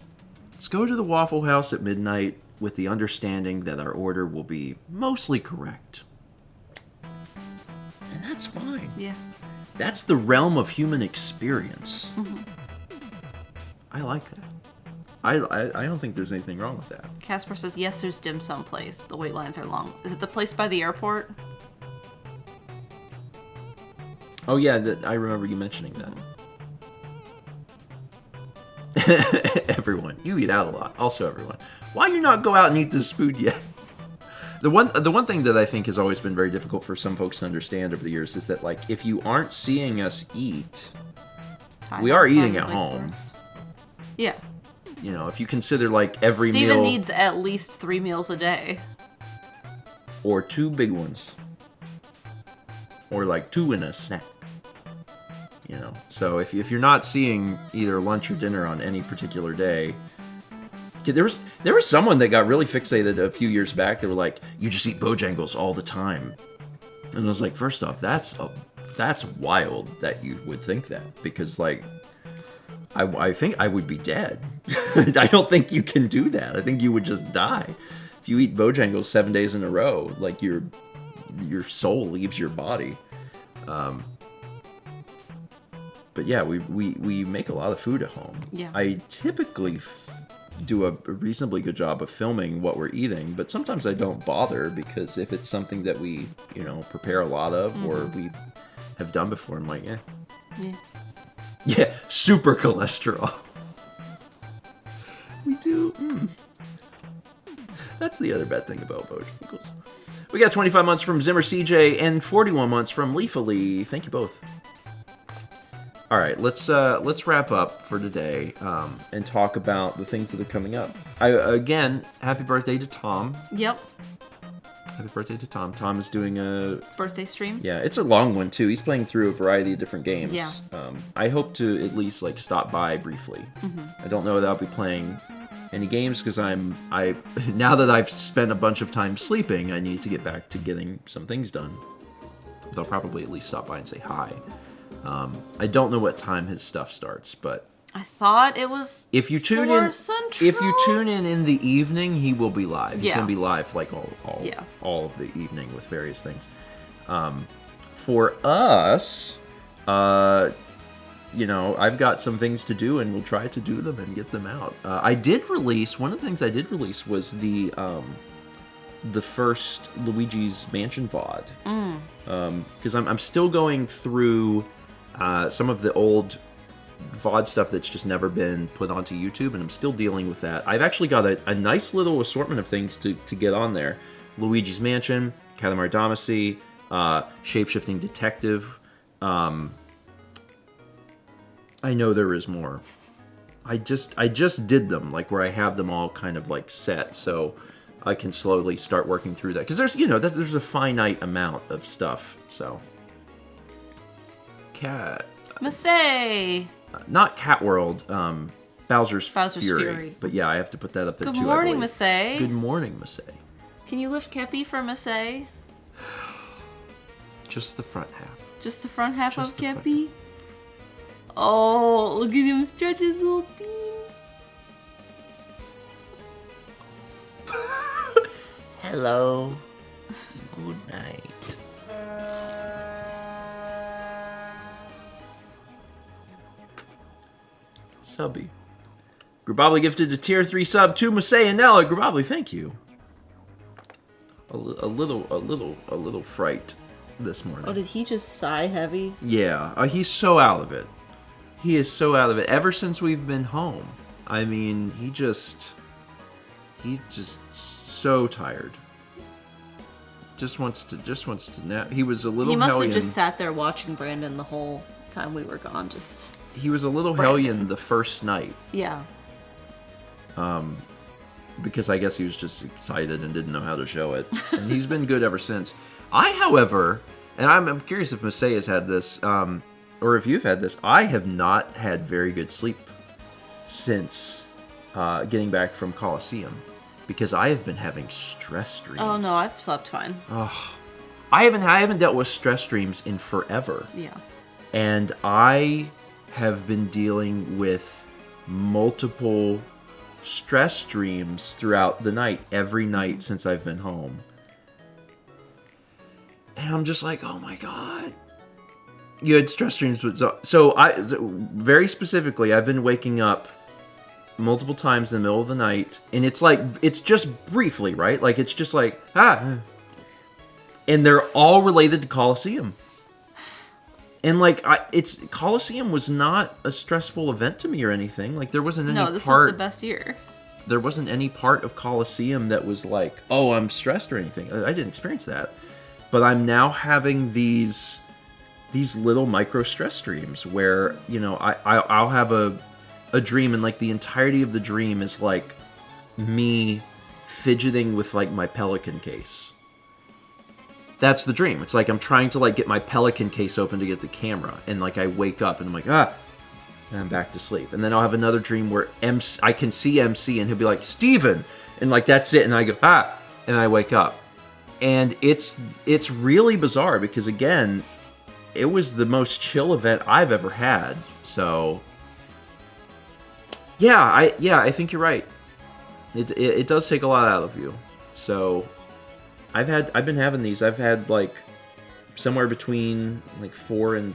Let's go to the Waffle House at midnight with the understanding that our order will be mostly correct. And that's fine. Yeah. That's the realm of human experience. I like that. I don't think there's anything wrong with that. Casper says, yes, there's dim sum place. The wait lines are long. Is it the place by the airport? Oh yeah, I remember you mentioning that. Everyone, you eat out a lot. Also, everyone, why you not go out and eat this food yet? The one thing that I think has always been very difficult for some folks to understand over the years is that, like, if you aren't seeing us eat, we are eating at home. Yeah. You know, if you consider like every Steven meal needs at least 3 meals a day. or 2 big ones, or like 2 in a snack. You know, so if you're not seeing either lunch or dinner on any particular day, there was someone that got really fixated a few years back. They were like, "You just eat Bojangles all the time," and I was like, first off, that's wild that you would think that, because like I think I would be dead. I don't think you can do that. I think you would just die if you eat Bojangles 7 days in a row. Like your soul leaves your body. But yeah, we make a lot of food at home. Yeah. I typically do a reasonably good job of filming what we're eating, but sometimes I don't bother, because if it's something that we, prepare a lot of or we have done before, I'm like, Yeah. yeah, super cholesterol. We do. That's the other bad thing about Bojangles. We got 25 months from Zimmer CJ and 41 months from Leafily. Thank you both. All right, let's wrap up for today and talk about the things that are coming up. Again, happy birthday to Tom. Yep. Happy birthday to Tom. Tom is doing a Birthday stream. Yeah, it's a long one too. He's playing through a variety of different games. Yeah. I hope to at least like stop by briefly. I don't know that I'll be playing any games because I now that I've spent a bunch of time sleeping, I need to get back to getting some things done. But I'll probably at least stop by and say hi. I don't know what time his stuff starts, but I thought it was if you tune for in, Central? if you tune in the evening, he will be live. He's Yeah. gonna be live like all of the evening with various things. For us, I've got some things to do, and we'll try to do them and get them out. I did release one of the things I did release was the first Luigi's Mansion VOD, because I'm still going through some of the old VOD stuff that's just never been put onto YouTube, and I'm still dealing with that. I've actually got a nice little assortment of things to get on there. Luigi's Mansion, Katamari Damacy, Shapeshifting Detective. I know there is more. I just did them, like where I have them all kind of like set, so I can slowly start working through that. Because there's a finite amount of stuff, so. Massey. Not Cat World, Bowser's Fury. But yeah, I have to put that up there Good too. morning, I believe. Massey. Good morning, Massey. Can you lift Kepi for Massey? Just the front half. Just the front half Just of the front Kepi? Oh, look at him stretch his little beans. Hello. Good night. Subby. Grabobly gifted a tier 3 sub to Massey and Nella. Grabobly, thank you. A little fright this morning. Oh, did he just sigh heavy? Yeah, he's so out of it. He is so out of it. Ever since we've been home. I mean, he's just so tired. Just wants to nap. He was a little He must hellion. have just sat there watching Brandon the whole time we were gone. He was a little Brandon. hellion the first night. Yeah. Because I guess he was just excited and didn't know how to show it. And he's been good ever since. I, however, and I'm curious if Masei has had this, or if you've had this, I have not had very good sleep since getting back from Coliseum. Because I have been having stress dreams. Oh no, I've slept fine. I haven't dealt with stress dreams in forever. Yeah. And I have been dealing with multiple stress dreams throughout the night, every night since I've been home. And I'm just like, oh my god. You had stress dreams with very specifically, I've been waking up multiple times in the middle of the night, and it's just briefly, right? Like, it's just like, and they're all related to Coliseum. And like, Coliseum was not a stressful event to me or anything. Like, there wasn't any No, this was the best year. There wasn't any part of Coliseum that was like, oh, I'm stressed or anything. I didn't experience that. But I'm now having these little micro stress dreams where, you know, I'll have a dream, and like the entirety of the dream is like me fidgeting with like my Pelican case. That's the dream. It's like I'm trying to like get my Pelican case open to get the camera, and like I wake up and I'm like, and I'm back to sleep. And then I'll have another dream where I can see MC and he'll be like, Steven, and like that's it, and I go, and I wake up. And it's really bizarre because, again, it was the most chill event I've ever had. So I think you're right. It does take a lot out of you. So I've been having these. I've had like somewhere between like 4 and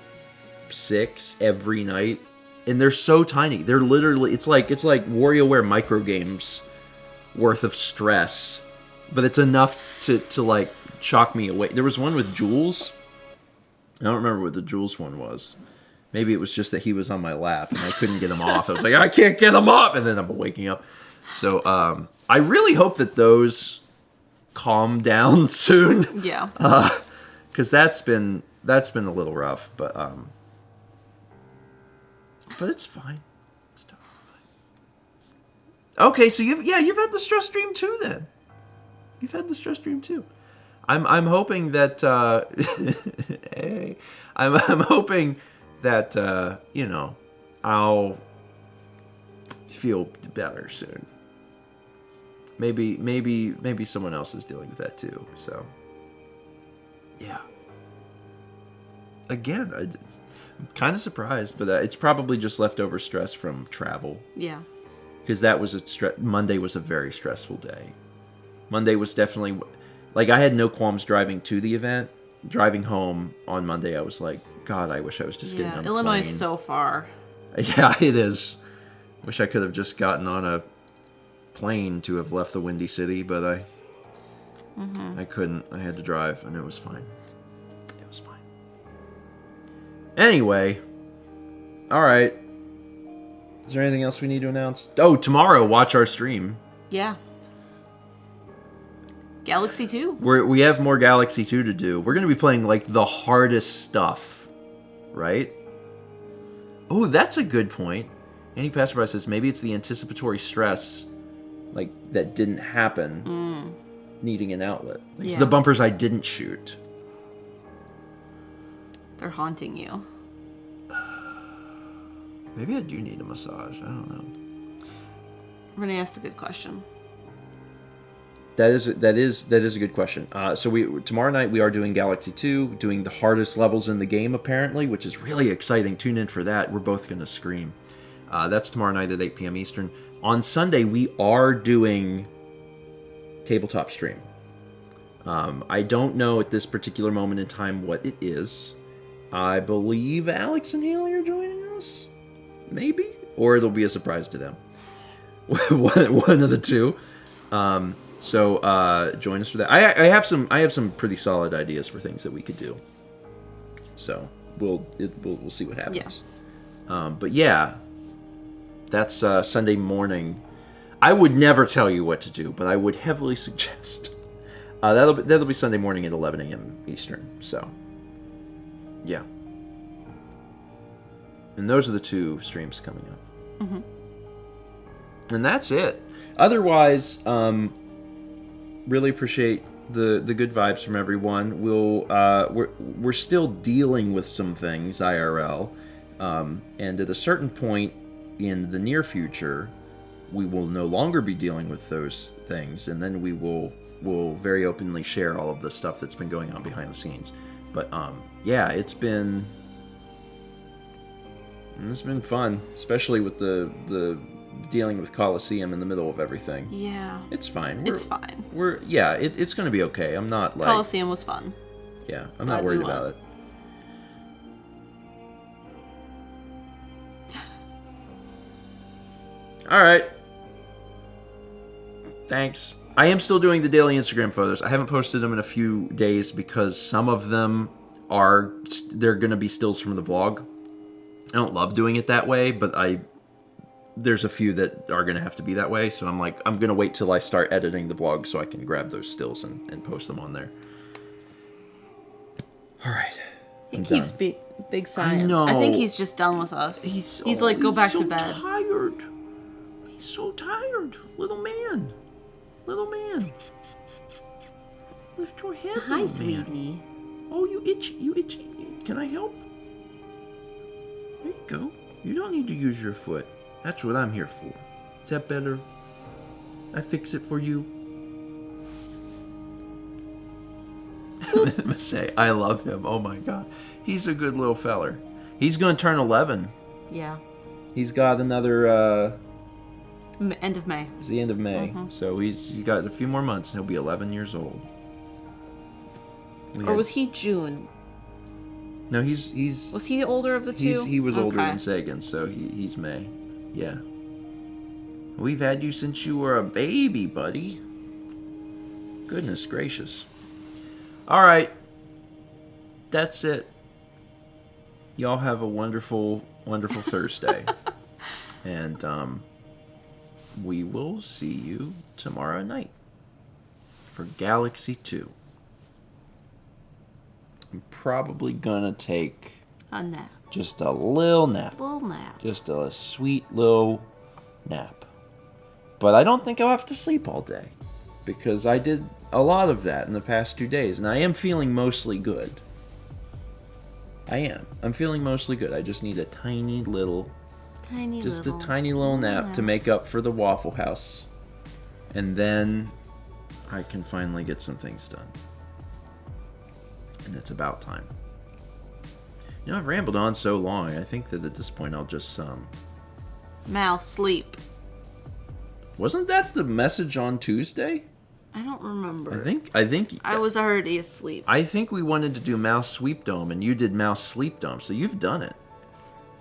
6 every night, and they're so tiny. They're literally it's like WarioWare micro games worth of stress, but it's enough to like shock me awake. There was one with Jules. I don't remember what the Jules one was. Maybe it was just that he was on my lap and I couldn't get him off. I was like, I can't get him off, and then I'm waking up. So I really hope that those calm down soon. Yeah. Because that's been a little rough, but it's fine. It's totally fine. Okay, so you've had the stress dream too. Then you've had the stress dream too. I'm hoping that hey, I'm hoping that I'll feel better soon. Maybe someone else is dealing with that too. So yeah. Again, I'm kind of surprised, but it's probably just leftover stress from travel. Yeah. Because that was Monday was a very stressful day. Monday was definitely, like, I had no qualms driving to the event. Driving home on Monday, I was like, God, I wish I was just getting on a Illinois plane. is so far. Yeah, it is. Wish I could have just gotten on a plane to have left the Windy City, but I couldn't. I had to drive, and it was fine. It was fine. Anyway, all right. Is there anything else we need to announce? Oh, tomorrow, watch our stream. Yeah. Galaxy 2. We have more Galaxy 2 to do. We're going to be playing, like, the hardest stuff, right? Oh, that's a good point. Andy Passerby says maybe it's the anticipatory stress, like, that didn't happen, needing an outlet. Like, it's the bumpers I didn't shoot. They're haunting you. Maybe I do need a massage. I don't know. Renee asked a good question. That is a good question. So tomorrow night we are doing Galaxy 2, doing the hardest levels in the game apparently, which is really exciting. Tune in for that. We're both gonna scream. That's tomorrow night at 8 p.m. Eastern. On Sunday we are doing tabletop stream. I don't know at this particular moment in time what it is. I believe Alex and Haley are joining us, maybe, or it'll be a surprise to them. one of the two. So join us for that. I have some pretty solid ideas for things that we could do. So we'll see what happens. But yeah, that's Sunday morning. I would never tell you what to do, but I would heavily suggest. That'll be Sunday morning at 11 a.m. Eastern. So, yeah. And those are the 2 streams coming up. Mm-hmm. And that's it. Otherwise, really appreciate the good vibes from everyone. We're still dealing with some things IRL, and at a certain point in the near future, we will no longer be dealing with those things, and then we'll very openly share all of the stuff that's been going on behind the scenes. But yeah, it's been fun, especially with the dealing with Coliseum in the middle of everything. Yeah. It's fine. It's fine. It's going to be okay. I'm not like... Coliseum was fun. Yeah, I'm not worried about it. All right. Thanks. I am still doing the daily Instagram photos. I haven't posted them in a few days because some of them they're going to be stills from the vlog. I don't love doing it that way, but there's a few that are going to have to be that way. So I'm like, I'm going to wait till I start editing the vlog so I can grab those stills and post them on there. All right. He keeps big sighing. I know. I think he's just done with us. He's like, go back to bed. Tired. He's so tired. Little man. Lift your head, Hi, little man. sweetie. Oh, you itchy. Can I help? There you go. You don't need to use your foot. That's what I'm here for. Is that better? I fix it for you. I'm gonna say, I love him. Oh my god. He's a good little feller. He's gonna turn 11. Yeah. He's got another, End of May. it's the end of May. Mm-hmm. So he's got a few more months and he'll be 11 years old. Or was he June? No, he's... Was he the older of the two? He was older Okay. than Sagan, so he's May. Yeah. We've had you since you were a baby, buddy. Goodness gracious. All right. That's it. Y'all have a wonderful, wonderful Thursday. And we will see you tomorrow night for Galaxy 2. I'm probably gonna take A nap. just a little nap. Little nap. Just a sweet little nap. But I don't think I'll have to sleep all day. Because I did a lot of that in the past 2 days. And I am feeling mostly good. I am. I'm feeling mostly good. I just need a tiny little nap to make up for the Waffle House. And then I can finally get some things done. And it's about time. You know, I've rambled on so long. I think that at this point I'll just Mal, sleep. Wasn't that the message on Tuesday? I don't remember. I think I was already asleep. I think we wanted to do Mouse Sweep Dome and you did Mouse Sleep Dome, so you've done it.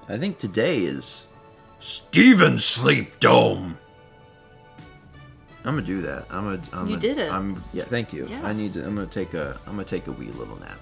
I think today is Steven Sleep Dome. I'm gonna do that. You did it. Yeah, thank you. Yeah. I'm gonna take a wee little nap.